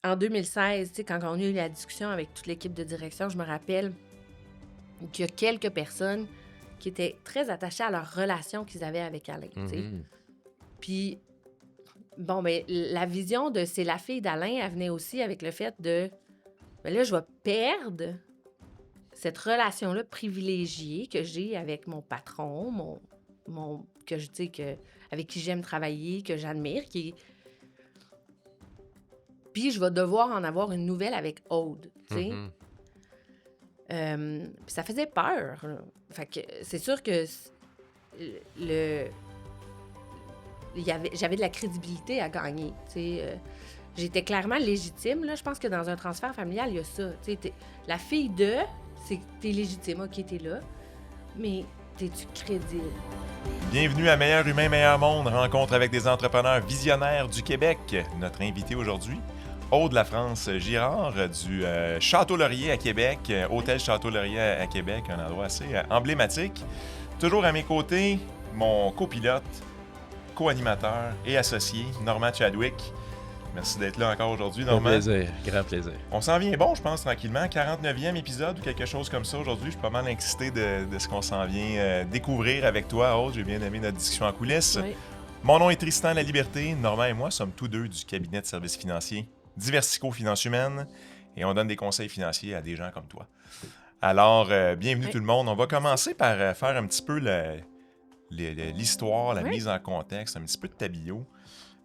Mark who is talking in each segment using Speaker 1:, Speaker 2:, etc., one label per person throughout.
Speaker 1: en 2016, tu sais, quand on a eu la discussion avec toute l'équipe de direction, je me rappelle qu'il y a quelques personnes qui étaient très attachées à leur relation qu'ils avaient avec Alain, tu sais.
Speaker 2: Mhm.
Speaker 1: Puis, bon, ben, la vision de c'est la fille d'Alain, elle venait aussi avec le fait de, ben là, je vais perdre cette relation-là privilégiée que j'ai avec mon patron, que je dis que avec qui j'aime travailler, que j'admire, puis je vais devoir en avoir une nouvelle avec Aude, tu sais.
Speaker 2: Mhm.
Speaker 1: Puis ça faisait peur, là. Fait que c'est sûr que le j'avais de la crédibilité à gagner, tu sais. J'étais clairement légitime, là. Je pense que dans un transfert familial, il y a ça, tu sais. La fille de, c'est que t'es légitime, OK, t'es là, mais t'es-tu crédible?
Speaker 2: Bienvenue à Meilleur Humain, Meilleur Monde, rencontre avec des entrepreneurs visionnaires du Québec. Notre invité aujourd'hui, Aude La France Girard du Château Laurier à Québec, Hôtel Château Laurier à Québec, un endroit assez emblématique. Toujours à mes côtés, mon copilote, co-animateur et associé, Normand Chadwick. Merci d'être là encore aujourd'hui,
Speaker 3: Fait
Speaker 2: Normand.
Speaker 3: plaisir, grand plaisir.
Speaker 2: On s'en vient bon, je pense, tranquillement. 49e épisode ou quelque chose comme ça aujourd'hui. Je suis pas mal excité de ce qu'on s'en vient découvrir avec toi, Aude. J'ai bien aimé notre discussion en coulisses.
Speaker 1: Oui.
Speaker 2: Mon nom est Tristan Laliberté. Normand et moi sommes tous deux du cabinet de services financiers Diversico Finances Humaines et on donne des conseils financiers à des gens comme toi. Alors, bienvenue
Speaker 1: Oui.
Speaker 2: tout le monde. On va commencer par faire un petit peu l'histoire, la
Speaker 1: Oui.
Speaker 2: mise en contexte, un petit peu de ta bio.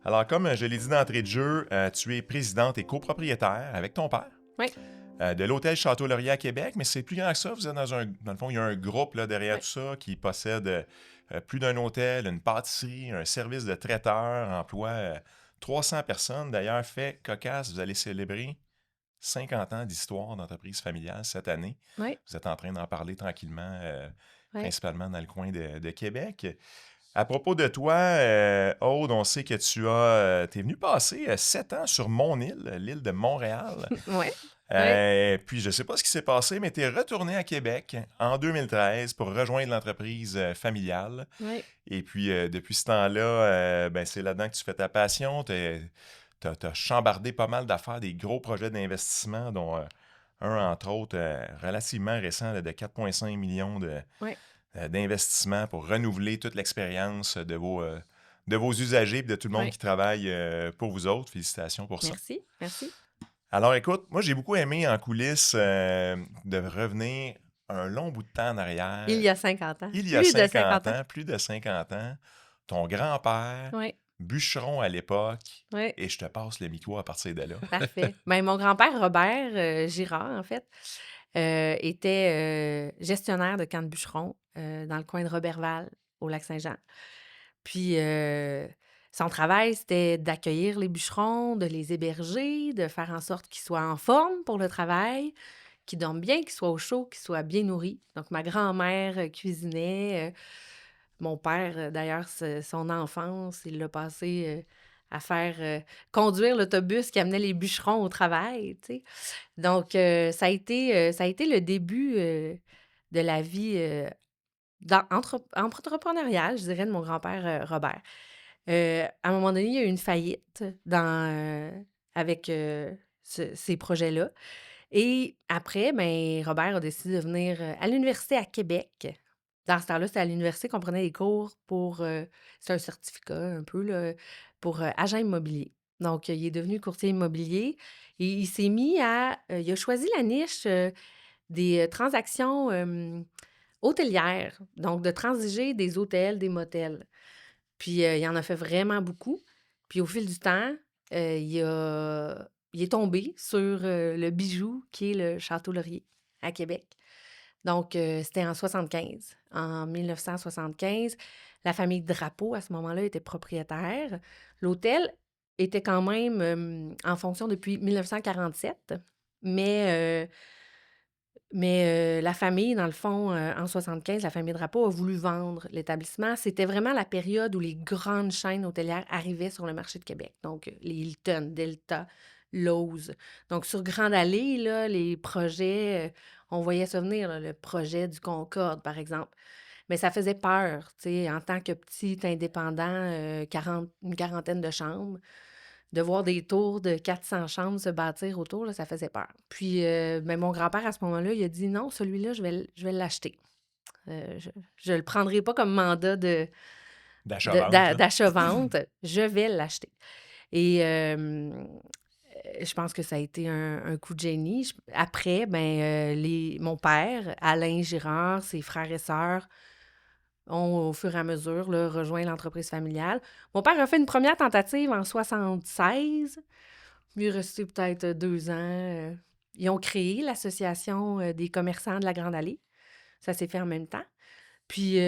Speaker 2: Alors, comme je l'ai dit d'entrée de jeu, tu es présidente et copropriétaire avec ton père
Speaker 1: Oui.
Speaker 2: de l'Hôtel Château-Laurier à Québec, mais c'est plus grand que ça. Vous êtes dans le fond, il y a un groupe là, derrière
Speaker 1: Oui.
Speaker 2: tout ça qui possède plus d'un hôtel, une pâtisserie, un service de traiteur, emploie 300 personnes. D'ailleurs, fait cocasse, vous allez célébrer 50 ans d'histoire d'entreprise familiale cette année.
Speaker 1: Oui.
Speaker 2: Vous êtes en train d'en parler tranquillement,
Speaker 1: Oui.
Speaker 2: principalement dans le coin de Québec. À propos de toi, Aude, on sait que t'es venu passer 7 ans sur mon île, l'île de Montréal.
Speaker 1: Oui. Oui.
Speaker 2: Puis je sais pas ce qui s'est passé, mais tu es retourné à Québec en 2013 pour rejoindre l'entreprise familiale.
Speaker 1: Oui.
Speaker 2: Et puis depuis ce temps-là, ben, c'est là-dedans que tu fais ta passion. Tu as chambardé pas mal d'affaires, des gros projets d'investissement, dont un, entre autres, relativement récent, là, de 4,5 millions
Speaker 1: Oui.
Speaker 2: d'investissement pour renouveler toute l'expérience de vos usagers et de tout le monde
Speaker 1: Oui.
Speaker 2: qui travaille pour vous autres. Félicitations pour ça.
Speaker 1: Merci. Merci.
Speaker 2: Alors écoute, moi j'ai beaucoup aimé en coulisses de revenir un long bout de temps en
Speaker 1: Il
Speaker 2: arrière.
Speaker 1: y a 50 ans.
Speaker 2: Il y a
Speaker 1: Plus de
Speaker 2: 50
Speaker 1: 50 ans.
Speaker 2: ans, plus de 50 ans, ton grand-père,
Speaker 1: Oui.
Speaker 2: bûcheron à l'époque,
Speaker 1: Oui.
Speaker 2: et je te passe le micro à partir de là.
Speaker 1: Parfait. Ben, mon grand-père Robert Girard, en fait, était gestionnaire de camp de bûcherons dans le coin de Roberval, au Lac-Saint-Jean. Puis, son travail, c'était d'accueillir les bûcherons, de les héberger, de faire en sorte qu'ils soient en forme pour le travail, qu'ils dorment bien, qu'ils soient au chaud, qu'ils soient bien nourris. Donc, ma grand-mère cuisinait. Mon père, d'ailleurs, son enfance, il l'a passé à faire conduire l'autobus qui amenait les bûcherons au travail, tu sais. Donc, ça a été le début de la vie entrepreneuriale, je dirais, de mon grand-père Robert. À un moment donné, il y a eu une faillite avec ces projets-là. Et après, ben, Robert a décidé de venir à l'université à Québec. Dans ce temps-là, c'était à l'université qu'on prenait des cours pour. C'est un certificat un peu, là, pour agent immobilier. Donc, il est devenu courtier immobilier et il s'est mis à. Il a choisi la niche des transactions hôtelières, donc de transiger des hôtels, des motels. Puis, il en a fait vraiment beaucoup. Puis, au fil du temps, il est tombé sur le bijou qui est le Château Laurier à Québec. Donc, c'était en 75. En 1975, la famille Drapeau, à ce moment-là, était propriétaire. L'hôtel était quand même en fonction depuis 1947, mais la famille, dans le fond, en 75, la famille Drapeau a voulu vendre l'établissement. C'était vraiment la période où les grandes chaînes hôtelières arrivaient sur le marché de Québec. Donc, les Hilton, Delta, Lowe's. Donc, sur Grande Allée, là, les projets, on voyait ça venir, là, le projet du Concorde, par exemple. Mais ça faisait peur, tu sais, en tant que petit indépendant, une quarantaine de chambres. de voir des tours de 400 chambres se bâtir autour, là, ça faisait peur. Puis, ben, mon grand-père, à ce moment-là, il a dit: «Non, celui-là, je vais l'acheter. Je le prendrai pas comme mandat
Speaker 2: D'achat-vente, là.
Speaker 1: d'achat-vente, je vais l'acheter». Et je pense que ça a été un coup de génie. Après, ben, mon père, Alain Girard, ses frères et sœurs ont, au fur et à mesure, là, rejoint l'entreprise familiale. Mon père a fait une première tentative en 76. Il est resté peut-être 2 ans. Ils ont créé l'Association des commerçants de la Grande Allée. Ça s'est fait en même temps. Puis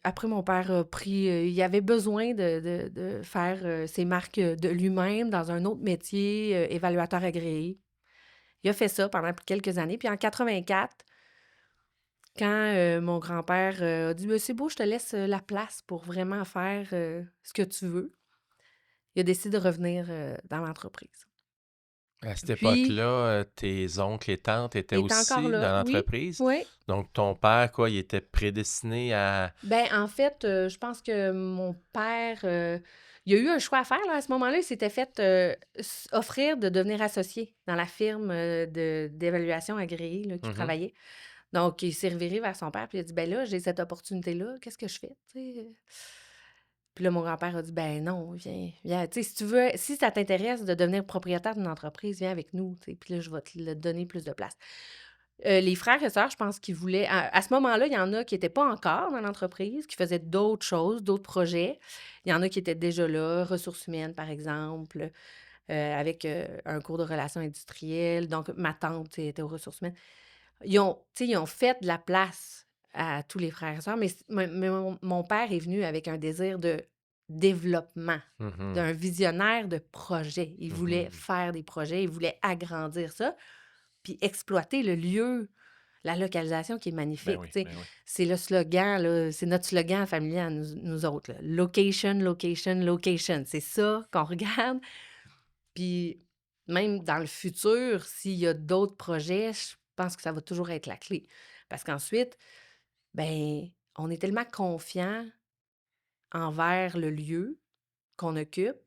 Speaker 1: après, mon père a pris... il avait besoin de faire ses marques de lui-même dans un autre métier, évaluateur agréé. Il a fait ça pendant quelques années. Puis en 84, quand mon grand-père a dit: «Ben, c'est beau, je te laisse la place pour vraiment faire ce que tu veux», il a décidé de revenir dans l'entreprise.
Speaker 3: À cette
Speaker 1: Puis,
Speaker 3: époque-là, tes oncles et tantes étaient
Speaker 1: il est encore
Speaker 3: aussi
Speaker 1: là,
Speaker 3: dans
Speaker 1: oui,
Speaker 3: l'entreprise.
Speaker 1: oui.
Speaker 3: Donc, ton père, quoi, il était prédestiné à...
Speaker 1: Ben, en fait, je pense que mon père, il a eu un choix à faire, là. À ce moment-là, il s'était fait offrir de devenir associé dans la firme d'évaluation agréée là, qui
Speaker 3: Mhm.
Speaker 1: travaillait. Donc, il s'est reviré vers son père, puis il a dit: «Ben là, j'ai cette opportunité-là, qu'est-ce que je fais?» Tu sais. Puis là, mon grand-père a dit: «Ben non, viens, viens, tu sais, si tu veux, si ça t'intéresse de devenir propriétaire d'une entreprise, viens avec nous, tu sais, puis là, je vais te donner plus de place». Les frères et sœurs, je pense qu'ils voulaient à ce moment-là, il y en a qui étaient pas encore dans l'entreprise, qui faisaient d'autres choses, d'autres projets. Il y en a qui étaient déjà là, ressources humaines, par exemple, avec, un cours de relations industrielles. Donc ma tante, tu sais, était aux ressources humaines. Tu sais, ils ont fait de la place à tous les frères et sœurs, mais mon père est venu avec un désir de développement,
Speaker 3: Mhm.
Speaker 1: d'un visionnaire de projet. Il voulait
Speaker 3: Mhm.
Speaker 1: faire des projets, il voulait agrandir ça, puis exploiter le lieu, la localisation qui est
Speaker 2: Ben
Speaker 1: magnifique,
Speaker 2: oui,
Speaker 1: tu sais.
Speaker 2: ben oui.
Speaker 1: C'est le slogan, là, c'est notre slogan familial à nous autres, là. Location, location, location. C'est ça qu'on regarde. Puis même dans le futur, s'il y a d'autres projets, je pense que ça va toujours être la clé. Parce qu'ensuite, ben, on est tellement confiant envers le lieu qu'on occupe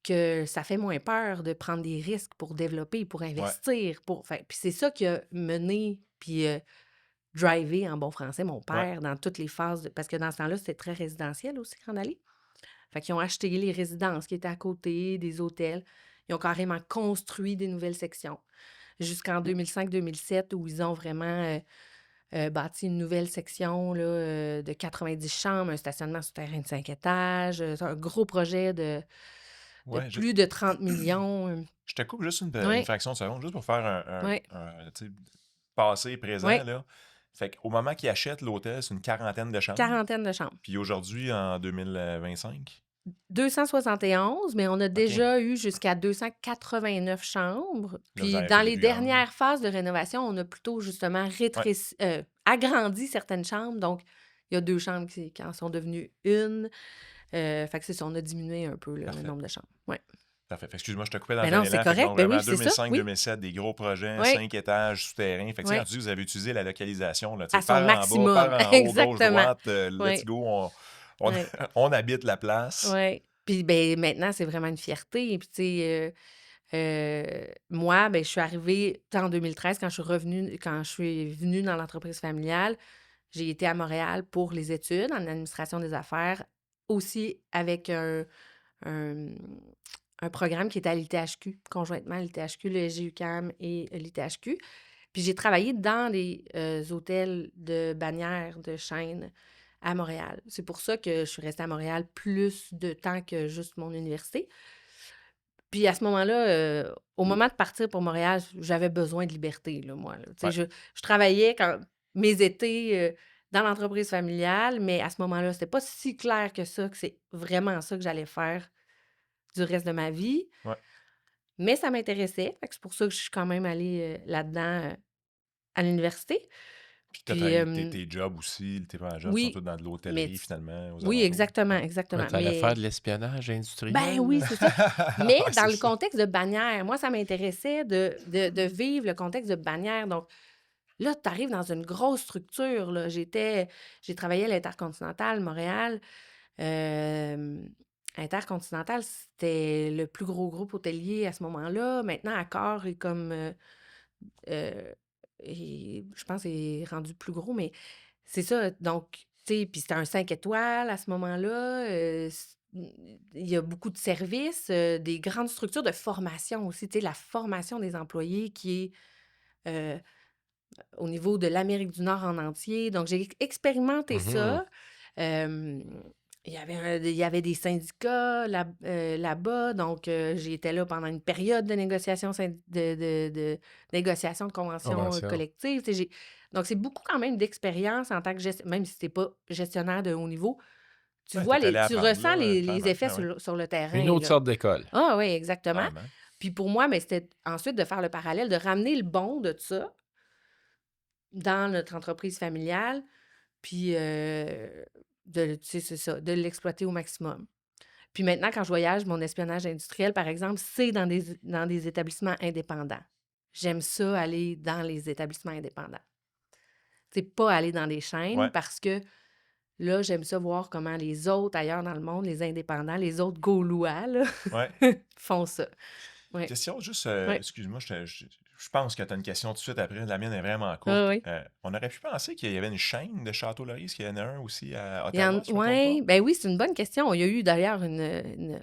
Speaker 1: que ça fait moins peur de prendre des risques pour développer, pour
Speaker 2: Ouais.
Speaker 1: investir, pour enfin, puis c'est ça qui a mené puis, drivé en bon français mon
Speaker 2: Ouais.
Speaker 1: père dans toutes les phases parce que dans ce temps-là, c'était très résidentiel aussi, Grande Allée. Fait qu'ils ont acheté les résidences qui étaient à côté, des hôtels. Ils ont carrément construit des nouvelles sections jusqu'en 2005-2007 où ils ont vraiment, bâti une nouvelle section là, de 90 chambres, un stationnement souterrain de 5 étages, c'est un gros projet de
Speaker 2: Ouais,
Speaker 1: plus de 30 millions.
Speaker 2: je te coupe juste une
Speaker 1: Oui,
Speaker 2: fraction de seconde, juste pour faire
Speaker 1: oui,
Speaker 2: tu sais, passé et présent,
Speaker 1: oui,
Speaker 2: là. Fait qu'au moment qu'ils achètent l'hôtel, c'est une quarantaine de chambres.
Speaker 1: quarantaine de chambres.
Speaker 2: Puis aujourd'hui, en 2025,
Speaker 1: 271, mais on a
Speaker 2: OK,
Speaker 1: déjà eu jusqu'à 289 chambres.
Speaker 2: là, vous
Speaker 1: Puis
Speaker 2: avez fait
Speaker 1: dans
Speaker 2: des
Speaker 1: les
Speaker 2: plus grandes.
Speaker 1: dernières phases de rénovation, on a plutôt justement
Speaker 2: Ouais,
Speaker 1: agrandi certaines chambres. Donc, il y a 2 chambres qui en sont devenues une. Fait que c'est ça, on a diminué un peu là, le
Speaker 2: parfait.
Speaker 1: nombre de chambres. Ouais.
Speaker 2: Parfait. Fait que excuse-moi, je te coupais dans
Speaker 1: Ben
Speaker 2: un
Speaker 1: non, c'est
Speaker 2: élan. Fait que
Speaker 1: correct.
Speaker 2: donc
Speaker 1: Ben oui,
Speaker 2: vraiment
Speaker 1: c'est ça. Oui,
Speaker 2: 2005-2007, des gros projets,
Speaker 1: oui,
Speaker 2: 5 étages souterrains. Fait que tu sais, quand
Speaker 1: oui.
Speaker 2: tu dis que vous avez utilisé la localisation, là, tu sais,
Speaker 1: À son
Speaker 2: par en bas,
Speaker 1: maximum.
Speaker 2: par en haut, gauche,
Speaker 1: Exactement.
Speaker 2: droite, let's
Speaker 1: Oui,
Speaker 2: go, on,
Speaker 1: oui,
Speaker 2: on habite la place.
Speaker 1: oui. Puis ben maintenant, c'est vraiment une fierté. Puis tu sais, moi, ben, je suis arrivée tu sais, en 2013 quand je suis venue dans l'entreprise familiale, j'ai été à Montréal pour les études en administration des affaires, aussi avec un un programme qui était à l'ITHQ, conjointement à l'ITHQ, le SGUQAM et l'ITHQ. Puis j'ai travaillé dans les, hôtels de bannières de chaîne à Montréal. C'est pour ça que je suis restée à Montréal plus de temps que juste mon université. Puis à ce moment-là, au moment de partir pour Montréal, j'avais besoin de liberté, là, moi, là. Tu sais,
Speaker 2: Ouais.
Speaker 1: je travaillais quand mes étés, dans l'entreprise familiale, mais à ce moment-là, c'était pas si clair que ça, que c'est vraiment ça que j'allais faire du reste de ma vie.
Speaker 2: Ouais.
Speaker 1: Mais ça m'intéressait, fait que c'est pour ça que je suis quand même allée, là-dedans, à l'université.
Speaker 2: Puis tu as
Speaker 1: Puis,
Speaker 2: travaillé tes jobs aussi, tes premiers jobs sont tous
Speaker 1: oui,
Speaker 2: dans de
Speaker 1: mais
Speaker 2: l'hôtellerie
Speaker 1: t
Speaker 2: finalement, aux
Speaker 1: oui,
Speaker 2: alentours.
Speaker 1: exactement,
Speaker 2: Ouais.
Speaker 3: Ah,
Speaker 1: exactement.
Speaker 3: t'allais faire
Speaker 1: Mais
Speaker 3: de l'espionnage
Speaker 1: ben
Speaker 3: industriel?
Speaker 1: oui, c'est ça. Mais
Speaker 2: Ouais,
Speaker 1: dans
Speaker 2: c'est
Speaker 1: le
Speaker 2: ça.
Speaker 1: contexte de bannière, moi, ça m'intéressait de vivre le contexte de bannière. Donc là, tu arrives dans une grosse structure, là. J'ai travaillé à l'Intercontinental Montréal, hem, Intercontinental, c'était le plus gros groupe hôtelier à ce moment-là. Maintenant, Accor est comme, euh, je pense, est rendu plus gros, mais c'est ça. Donc, tu sais, puis c'était un 5 étoiles à ce moment-là. Il y a beaucoup de services, des grandes structures de formation aussi. Tu sais, la formation des employés qui est au niveau de l'Amérique du Nord en entier. Donc, j'ai expérimenté
Speaker 3: Mhm.
Speaker 1: ça. Euh, il y avait des syndicats là-bas, donc j'étais là pendant une période de négociation, de négociation de conventions
Speaker 3: Convention.
Speaker 1: collectives. Tu sais, donc, c'est beaucoup quand même d'expérience en tant que même si tu n'es pas gestionnaire de haut niveau,
Speaker 2: Ouais, t'es allé
Speaker 1: tu
Speaker 2: apprendre,
Speaker 1: ressens
Speaker 2: là,
Speaker 1: les
Speaker 2: clairement.
Speaker 1: effets
Speaker 2: Ben oui,
Speaker 1: sur le
Speaker 3: Une
Speaker 1: terrain,
Speaker 3: autre
Speaker 1: là.
Speaker 3: sorte d'école.
Speaker 1: Ah oui, exactement.
Speaker 2: vraiment.
Speaker 1: Puis pour moi, mais c'était ensuite de faire le parallèle, de ramener le bon de ça dans notre entreprise familiale, puis tu sais, c'est ça, de l'exploiter au maximum. Puis maintenant, quand je voyage, mon espionnage industriel, par exemple, c'est dans des établissements indépendants. J'aime ça aller dans les établissements indépendants. C'est pas aller dans des chaînes
Speaker 2: Ouais,
Speaker 1: parce que là, j'aime ça voir comment les autres ailleurs dans le monde, les indépendants, les autres Gaulois, là,
Speaker 2: ouais.
Speaker 1: font ça. Oui,
Speaker 2: Question juste,
Speaker 1: oui,
Speaker 2: excuse-moi, je pense que tu as une question tout de suite après. La mienne est vraiment
Speaker 1: oui,
Speaker 2: courte.
Speaker 1: oui.
Speaker 2: On aurait pu penser qu'il y avait une chaîne de Château Laurier, est-ce qu'il y en a un aussi à
Speaker 1: Il y en
Speaker 2: Ottawa, si je ne me trompe pas?
Speaker 1: ouais, ben oui, c'est une bonne question. Il y a eu d'ailleurs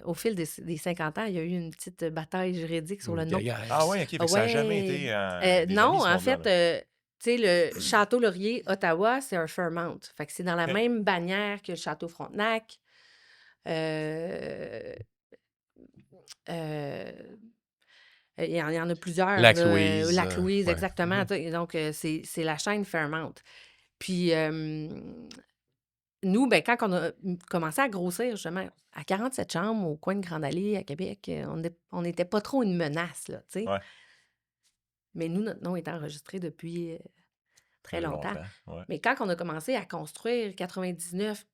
Speaker 1: au fil des 50 ans, il y a eu une petite bataille juridique sur
Speaker 3: Une
Speaker 1: le nom.
Speaker 2: Ah
Speaker 3: guéguerre.
Speaker 2: oui, ok, fait
Speaker 1: Ah
Speaker 2: que ça n'a jamais
Speaker 1: ouais.
Speaker 2: été des amis,
Speaker 1: Non,
Speaker 2: ce
Speaker 1: en
Speaker 2: monde-là.
Speaker 1: fait,
Speaker 2: Là.
Speaker 1: tu sais, le Château Laurier, Ottawa, c'est un Fairmount. Fait que c'est dans la
Speaker 2: Ok,
Speaker 1: même bannière que le Château Frontenac. Euh, euh, il y en a plusieurs,
Speaker 3: Lac
Speaker 1: là.
Speaker 3: Louise.
Speaker 1: Lac-Louise,
Speaker 3: Ouais.
Speaker 1: exactement.
Speaker 2: mhm,
Speaker 1: Tu sais, donc, c'est la chaîne Fairmount. Puis, nous, ben, quand on a commencé à grossir, justement, à 47 chambres au coin de Grande Allée à Québec, on n'était pas trop une menace, là, tu sais.
Speaker 2: ouais,
Speaker 1: Mais nous, notre nom est enregistré depuis très longtemps.
Speaker 2: longtemps, ouais.
Speaker 1: Mais quand on a commencé à construire 99,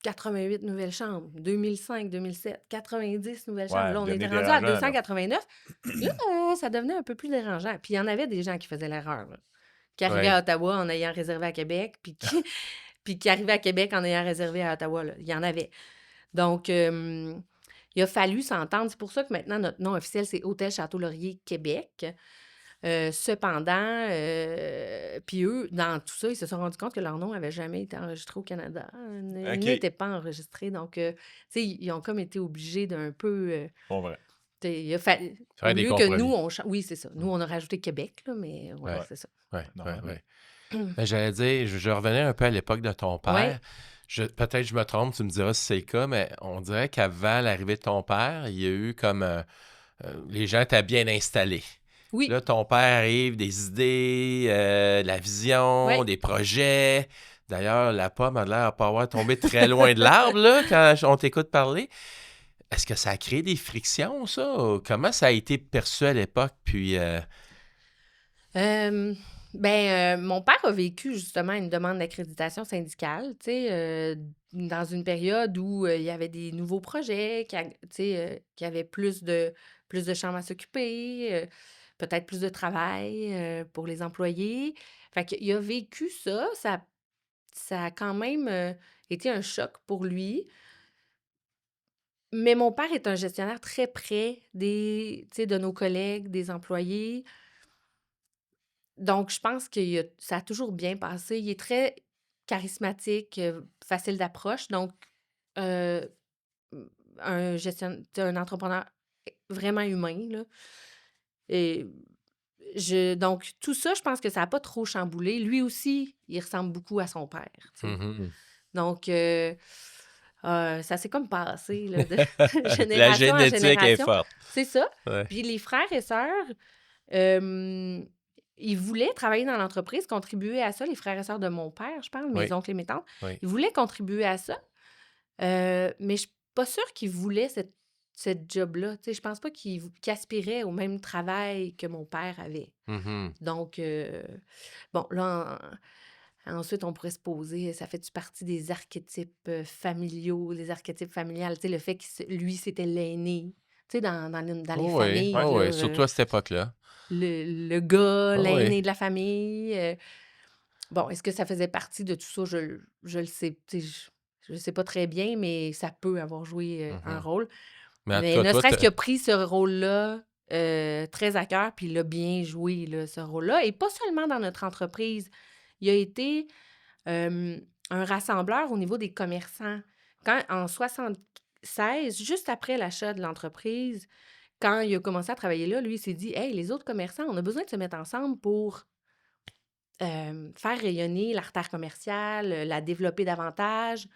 Speaker 1: 88 nouvelles chambres, 2005, 2007, 90 nouvelles chambres,
Speaker 2: Ouais,
Speaker 1: là, on était
Speaker 2: devenez
Speaker 1: rendu à
Speaker 2: dérangeant, là.
Speaker 1: 289. Là, ça devenait un peu plus dérangeant. Puis il y en avait des gens qui faisaient l'erreur, là, qui arrivaient
Speaker 3: Ouais.
Speaker 1: à Ottawa en ayant réservé à Québec, puis qui arrivaient à Québec en ayant réservé à Ottawa, là. Il y en avait. Donc, il a fallu s'entendre. C'est pour ça que maintenant, notre nom officiel, c'est Hôtel Château Laurier Québec. Cependant, puis eux, dans tout ça, ils se sont rendus compte que leur nom n'avait jamais été enregistré au Canada,
Speaker 2: Ok,
Speaker 1: n'était pas enregistré. Donc, tu sais, ils ont comme été obligés d'un peu.
Speaker 2: bon, vrai.
Speaker 1: Tu sais, il a fallu.
Speaker 3: Faire
Speaker 1: Au
Speaker 3: des
Speaker 1: lieu que nous,
Speaker 3: compromis.
Speaker 1: oui, c'est ça. Nous,
Speaker 3: Mm.
Speaker 1: on a rajouté Québec, là, mais ouais,
Speaker 3: Ouais.
Speaker 2: Ouais,
Speaker 1: c'est ça.
Speaker 3: Ouais. Ouais.
Speaker 2: normalement.
Speaker 3: Ouais. Mais j'allais dire, je revenais un peu à l'époque de ton
Speaker 1: Oui,
Speaker 3: père. Peut-être je me trompe, tu me diras si c'est le cas, mais on dirait qu'avant l'arrivée de ton père, il y a eu comme les gens étaient bien installés.
Speaker 1: oui,
Speaker 3: Là, ton père arrive, des idées, la vision,
Speaker 1: oui.
Speaker 3: des projets. D'ailleurs, la pomme a l'air de pas avoir tombé très loin de l'arbre, là, quand on t'écoute parler. Est-ce que ça a créé des frictions, ça? Ou comment ça a été perçu à l'époque? Puis,
Speaker 1: Euh, ben, mon père a vécu justement une demande d'accréditation syndicale, tu sais, dans une période où il y avait des nouveaux projets, tu sais, qui avaient plus de chambres à s'occuper, peut-être plus de travail pour les employés. Fait qu'il a vécu ça, ça a quand même été un choc pour lui. Mais mon père est un gestionnaire très près tu sais, de nos collègues, des employés. Donc, je pense que ça a toujours bien passé. Il est très charismatique, facile d'approche. Donc, euh, un entrepreneur vraiment humain, là. Et donc, tout ça, je pense que ça n'a pas trop chamboulé. Lui aussi, il ressemble beaucoup à son père, tu sais.
Speaker 3: mhm.
Speaker 1: Donc, ça s'est comme passé, là, de
Speaker 3: La
Speaker 1: génération en
Speaker 3: génétique est
Speaker 1: génération.
Speaker 3: forte.
Speaker 1: C'est ça.
Speaker 3: Ouais.
Speaker 1: Puis les frères et sœurs, euh, ils voulaient travailler dans l'entreprise, contribuer à ça. Les frères et sœurs de mon père, je parle, mes
Speaker 3: Oui,
Speaker 1: oncles et mes tantes.
Speaker 3: oui.
Speaker 1: Ils voulaient contribuer à ça. Mais je suis pas sûre qu'ils voulaient cette job-là. Tu sais, je pense pas qu'ils aspiraient au même travail que mon père avait.
Speaker 3: Mhm.
Speaker 1: Donc, bon, là, ensuite, on pourrait se poser, ça fait-tu partie des archétypes familiaux, des archétypes familiales? Tu sais, le fait que lui, c'était l'aîné. Tu sais, dans les
Speaker 3: Oh oui,
Speaker 1: familles,
Speaker 2: Ouais,
Speaker 3: oh
Speaker 1: là,
Speaker 3: oui, surtout à cette époque-là.
Speaker 1: le gars,
Speaker 3: Oh oui.
Speaker 1: l'aîné de la famille. Bon, est-ce que ça faisait partie de tout ça? Je le sais. Tu sais, Je sais pas très bien, mais ça peut avoir joué, un
Speaker 3: Mhm.
Speaker 1: rôle.
Speaker 3: Mais en tout
Speaker 1: Mais
Speaker 3: cas,
Speaker 1: ne
Speaker 3: toi,
Speaker 1: serait-ce qu'il a pris ce rôle-là, très à cœur, puis il l'a bien joué, là, ce rôle-là et pas seulement dans notre entreprise. Il a été, hem, un rassembleur au niveau des commerçants. Quand en 76, juste après l'achat de l'entreprise, quand il a commencé à travailler là, lui, il s'est dit: «Hey, les autres commerçants, on a besoin de se mettre ensemble pour, faire rayonner l'artère commerciale, la développer davantage».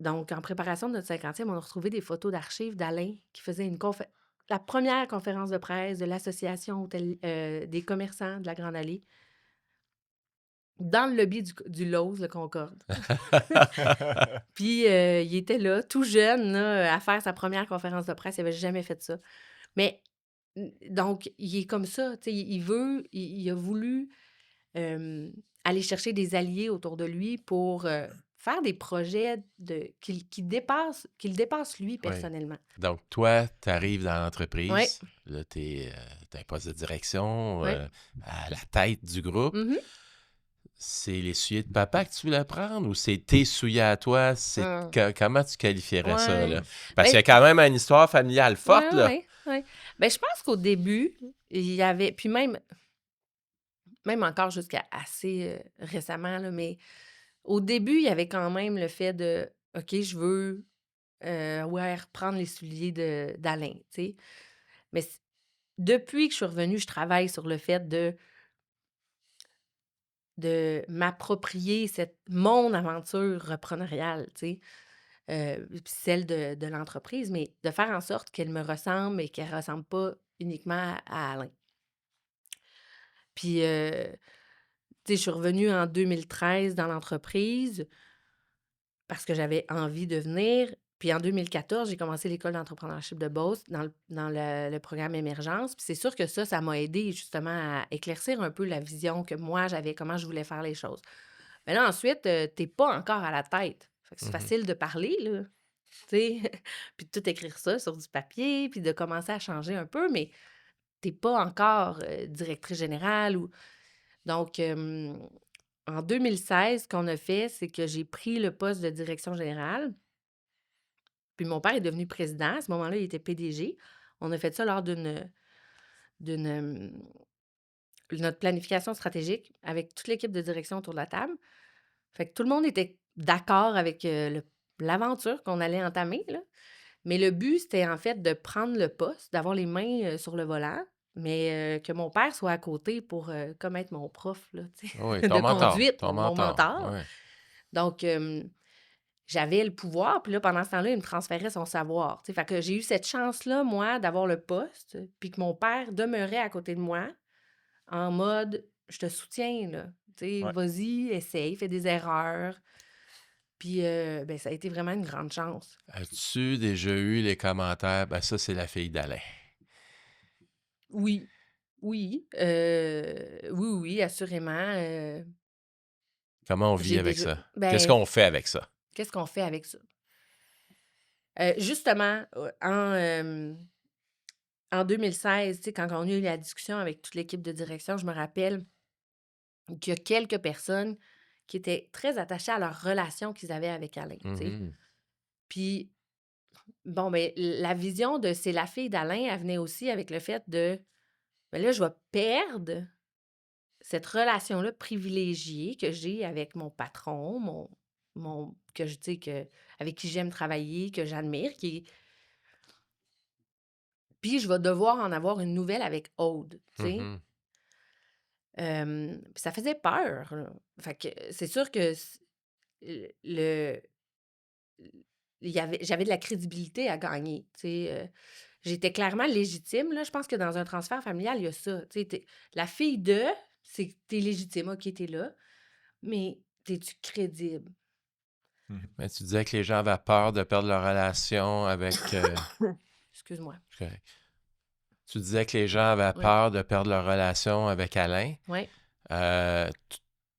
Speaker 1: Donc en préparation de notre 50e, on a retrouvé des photos d'archives d'Alain qui faisait la première conférence de presse de l'association des commerçants de la Grande Allée dans le lobby du Lowe's, le Concorde. Puis, il était là, tout jeune, là, à faire sa première conférence de presse. Il avait jamais fait ça. Mais donc il est comme ça, tu sais, il a voulu, aller chercher des alliés autour de lui pour, faire des projets qui le dépassent lui
Speaker 3: Oui.
Speaker 1: personnellement.
Speaker 3: Donc, toi, tu arrives dans
Speaker 1: Ouais,
Speaker 3: l'entreprise, là, tu as un poste de direction
Speaker 1: ouais.
Speaker 3: à la tête du groupe.
Speaker 1: Mmh.
Speaker 3: C'est les souliers de papa que tu voulais prendre ou c'est tes souliers à toi? Comment tu qualifierais ça,
Speaker 1: Ouais.
Speaker 3: là? Parce qu'il y
Speaker 1: Ben
Speaker 3: a quand même une histoire familiale
Speaker 1: ouais,
Speaker 3: forte, là.
Speaker 1: ouais, ouais. Ben, je pense qu'au début, il y avait puis même encore jusqu'à assez, récemment, là, mais au début, il y avait quand même le fait de: «OK, je veux, ouais, reprendre les souliers d'Alain», tu sais? Mais depuis que je suis revenue, je travaille sur le fait de m'approprier mon aventure entrepreneuriale, tu sais? Puis celle de l'entreprise, mais de faire en sorte qu'elle me ressemble et qu'elle ressemble pas uniquement à Alain. Puis, tu sais, je suis revenue en 2013 dans l'entreprise parce que j'avais envie de venir. Puis en 2014, j'ai commencé l'école d'entrepreneurship de Beauce dans le programme Émergence. Puis c'est sûr que ça m'a aidé justement à éclaircir un peu la vision que moi j'avais, comment je voulais faire les choses. Mais là, ensuite, tu pas encore à la tête. Fait que c'est
Speaker 3: Mhm.
Speaker 1: facile de parler, là, tu sais, puis de tout écrire ça sur du papier, puis de commencer à changer un peu, mais t'es pas encore, directrice générale ou donc en 2016, ce qu'on a fait, c'est que j'ai pris le poste de direction générale, puis mon père est devenu président. À ce moment-là, il était PDG. On a fait ça lors d'une, notre planification stratégique avec toute l'équipe de direction autour de la table. Fait que tout le monde était d'accord avec, l'aventure qu'on allait entamer, là. Mais le but, c'était en fait de prendre le poste, d'avoir les mains, sur le volant, mais que mon père soit à côté pour, comme être mon prof, là, tu
Speaker 3: Oui,
Speaker 1: sais, de conduite,
Speaker 3: ton
Speaker 1: mon
Speaker 3: mentor,
Speaker 1: mentor.
Speaker 3: oui.
Speaker 1: Donc, j'avais le pouvoir, puis là, pendant ce temps-là, il me transférait son savoir, tu sais. Fait que j'ai eu cette chance-là, moi, d'avoir le poste, puis que mon père demeurait à côté de moi en mode: «Je te soutiens, là, tu sais,
Speaker 2: Ouais.
Speaker 1: vas-y, essaye, fais des erreurs». Puis, ben, ça a été vraiment une grande chance.
Speaker 3: As-tu déjà eu les commentaires? Ben, ça, c'est la fille d'Alain.
Speaker 1: Oui, oui, oui, oui, assurément,
Speaker 3: Comment on vit
Speaker 1: j'ai
Speaker 3: avec
Speaker 1: déjà
Speaker 3: ça? Qu'est-ce
Speaker 1: ben,
Speaker 3: qu'on fait avec ça?
Speaker 1: qu'est-ce qu'on fait avec ça? Justement, en 2016, tu sais, quand on a eu la discussion avec toute l'équipe de direction, je me rappelle qu'il y a quelques personnes qui étaient très attachées à leur relation qu'ils avaient avec Alain, tu sais.
Speaker 3: Mhm.
Speaker 1: Puis, bon, ben, la vision de «c'est la fille d'Alain», elle venait aussi avec le fait de: «Ben là, je vais perdre cette relation-là privilégiée que j'ai avec mon patron, que je tu sais, avec qui j'aime travailler, que j'admire, puis je vais devoir en avoir une nouvelle avec Aude», tu sais?
Speaker 3: Mhm.
Speaker 1: Puis ça faisait peur, là. Fait que c'est sûr que le j'avais de la crédibilité à gagner, tu sais, j'étais clairement légitime, là. Je pense que dans un transfert familial, il y a ça, tu sais, la fille de, c'est que tu légitime, OK, tu là, mais es-tu crédible?
Speaker 2: Mhm.
Speaker 3: Mais tu disais que les gens avaient peur de perdre leur relation avec...
Speaker 1: Excuse-moi.
Speaker 3: correct. Tu disais que les gens avaient
Speaker 1: Oui,
Speaker 3: peur de perdre leur relation avec Alain.
Speaker 1: oui.
Speaker 3: Euh, t-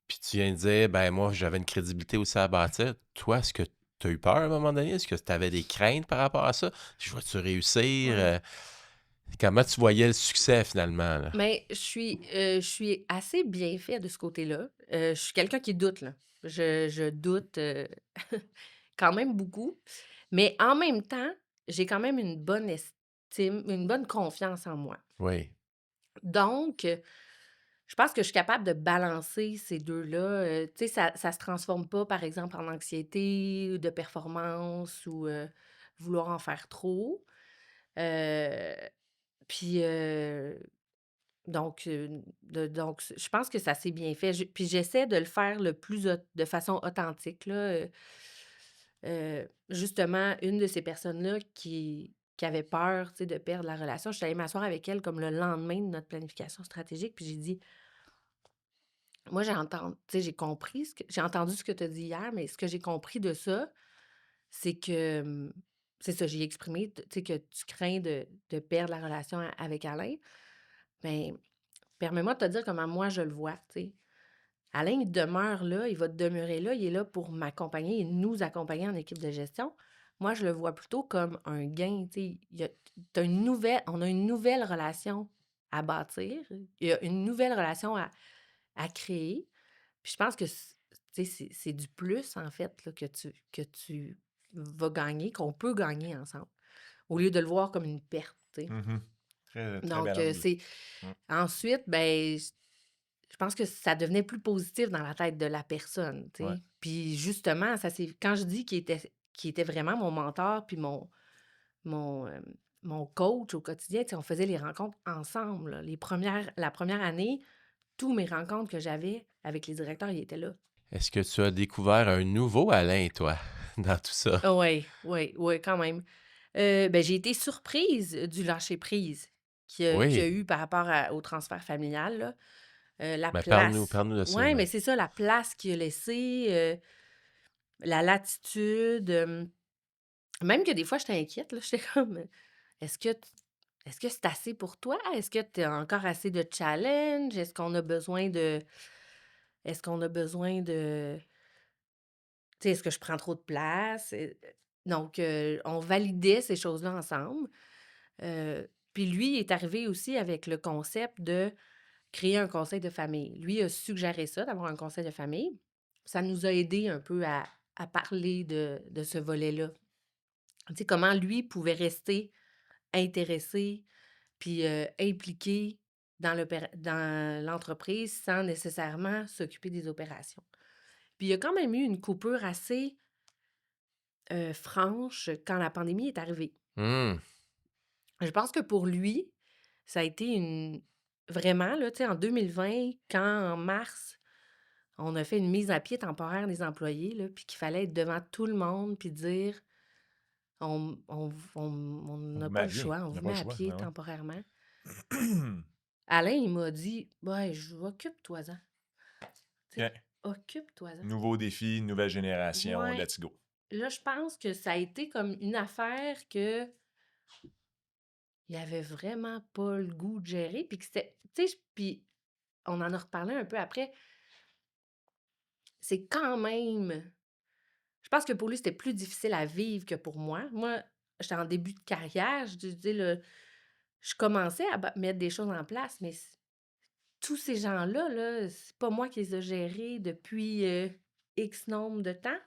Speaker 3: Puis tu viens de dire, ben moi, j'avais une crédibilité aussi à bâtir. Toi, est-ce que tu as eu peur à un moment donné? Est-ce que tu avais des craintes par rapport à ça? Je vais-tu réussir?
Speaker 1: Ouais.
Speaker 3: Comment tu voyais le succès finalement, là?
Speaker 1: Mais je suis assez bien fait de ce côté-là. Je suis quelqu'un qui doute, là. Je doute, quand même beaucoup, mais en même temps, j'ai quand même une bonne estime, une bonne confiance en moi.
Speaker 3: Oui.
Speaker 1: Donc, je pense que je suis capable de balancer ces 2 là, tu sais, ça se transforme pas, par exemple, en anxiété de performance ou, vouloir en faire trop. Heu, puis, donc je pense que ça s'est bien fait. Puis j'essaie de le faire le plus de façon authentique, là, justement, une de ces personnes-là qui avait peur, tu sais, de perdre la relation, je suis allée m'asseoir avec elle comme le lendemain de notre planification stratégique, puis j'ai dit: «Moi, tu sais, j'ai entendu ce que tu as dit hier, mais ce que j'ai compris de ça, c'est que, c'est ça, j'ai exprimé, tu sais, que tu crains de perdre la relation avec Alain. Ben, permets-moi de te dire comment moi je le vois, tu sais. Alain, il demeure là, il va demeurer là, il est là pour m'accompagner et nous accompagner en équipe de gestion. Moi, je le vois plutôt comme un gain, tu sais. On a une nouvelle relation à bâtir, il y a une nouvelle relation à créer. Puis je pense que tu sais, c'est du plus, en fait, là, que tu vas gagner, qu'on peut gagner ensemble, au lieu de le voir comme une perte, tu sais.
Speaker 2: Mhm. Très, très
Speaker 1: Donc,
Speaker 2: bel angle.
Speaker 1: c'est
Speaker 2: Mm.
Speaker 1: ensuite, ben, je pense que ça devenait plus positif dans la tête de la personne, tu
Speaker 2: Ouais.
Speaker 1: sais. Puis justement, ça c'est quand je dis qu'il était vraiment mon mentor puis mon, mon coach au quotidien, tu sais, on faisait les rencontres ensemble, là. La première année, tous mes rencontres que j'avais avec les directeurs, ils étaient là.
Speaker 3: Est-ce que tu as découvert un nouveau Alain, toi, dans tout ça?
Speaker 1: Oui, oui, oui, quand même. Ben, j'ai été surprise du lâcher-prise qu'il y a
Speaker 3: Oui.
Speaker 1: eu par rapport au transfert familial, là. La
Speaker 3: Ben,
Speaker 1: place.
Speaker 3: parle-nous de ça,
Speaker 1: Ouais,
Speaker 3: oui.
Speaker 1: mais c'est ça, la place qu'il a laissée, la latitude, même que des fois, j'étais inquiète, là. J'étais comme, «Est-ce que t est-ce que c'est assez pour toi? Est-ce que tu as encore assez de challenge? Est-ce qu'on a besoin de tu sais, est-ce que je prends trop de place?» Donc, on validait ces choses-là ensemble. Puis lui est arrivé aussi avec le concept de créer un conseil de famille. Lui a suggéré ça, d'avoir un conseil de famille. Ça nous a aidé un peu à parler de ce volet-là. Tu sais, comment lui pouvait rester intéressé puis, impliqué dans l'entreprise sans nécessairement s'occuper des opérations. Puis il y a quand même eu une coupure assez, franche quand la pandémie est arrivée.
Speaker 3: Hum.
Speaker 1: Je pense que pour lui, ça a été vraiment là, tu sais, en 2020, quand en mars, on a fait une mise à pied temporaire des employés, là, puis qu'il fallait être devant tout le monde puis dire: On
Speaker 2: On
Speaker 1: n'a
Speaker 2: vous met
Speaker 1: pas
Speaker 2: à
Speaker 1: le
Speaker 2: pied.
Speaker 1: choix, on
Speaker 2: On n'a
Speaker 1: vous
Speaker 2: pas
Speaker 1: met
Speaker 2: le
Speaker 1: à
Speaker 2: choix.
Speaker 1: pied
Speaker 2: Ben
Speaker 1: temporairement.
Speaker 2: ouais.
Speaker 1: Alain, il m'a dit: «Ouais, je occupe-toi-en, tu sais,
Speaker 2: OK.
Speaker 1: occupe-toi-en».
Speaker 2: Nouveau défi, nouvelle génération,
Speaker 1: Ouais,
Speaker 2: let's go.
Speaker 1: là, je pense que ça a été comme une affaire que il avait vraiment pas le goût de gérer, puis que c'était tu sais, puis on en a reparlé un peu après, c'est quand même je pense que pour lui, c'était plus difficile à vivre que pour moi. Moi, j'étais en début de carrière, je dis je commençais à mettre des choses en place, mais tous ces gens-là, là, c'est pas moi qui les ai gérés depuis, X nombre de temps.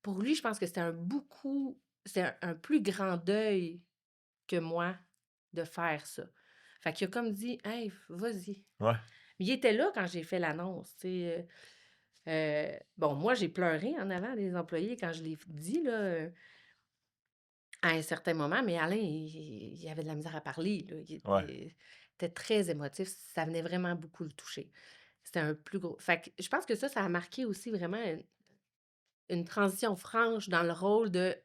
Speaker 1: Pour lui, je pense que c'était un plus grand deuil que moi de faire ça. Fait qu'il a comme dit: «Hey, vas-y».
Speaker 2: Ouais.
Speaker 1: Il était là quand j'ai fait l'annonce, tu sais, bon, moi, j'ai pleuré en avant des employés quand je l'ai dit, là, à un certain moment, mais Alain, il avait de la misère à parler, là.
Speaker 2: Ouais.
Speaker 1: Était très émotif, ça venait vraiment beaucoup le toucher. C'était un plus gros fait que je pense que ça a marqué aussi vraiment une transition franche dans le rôle de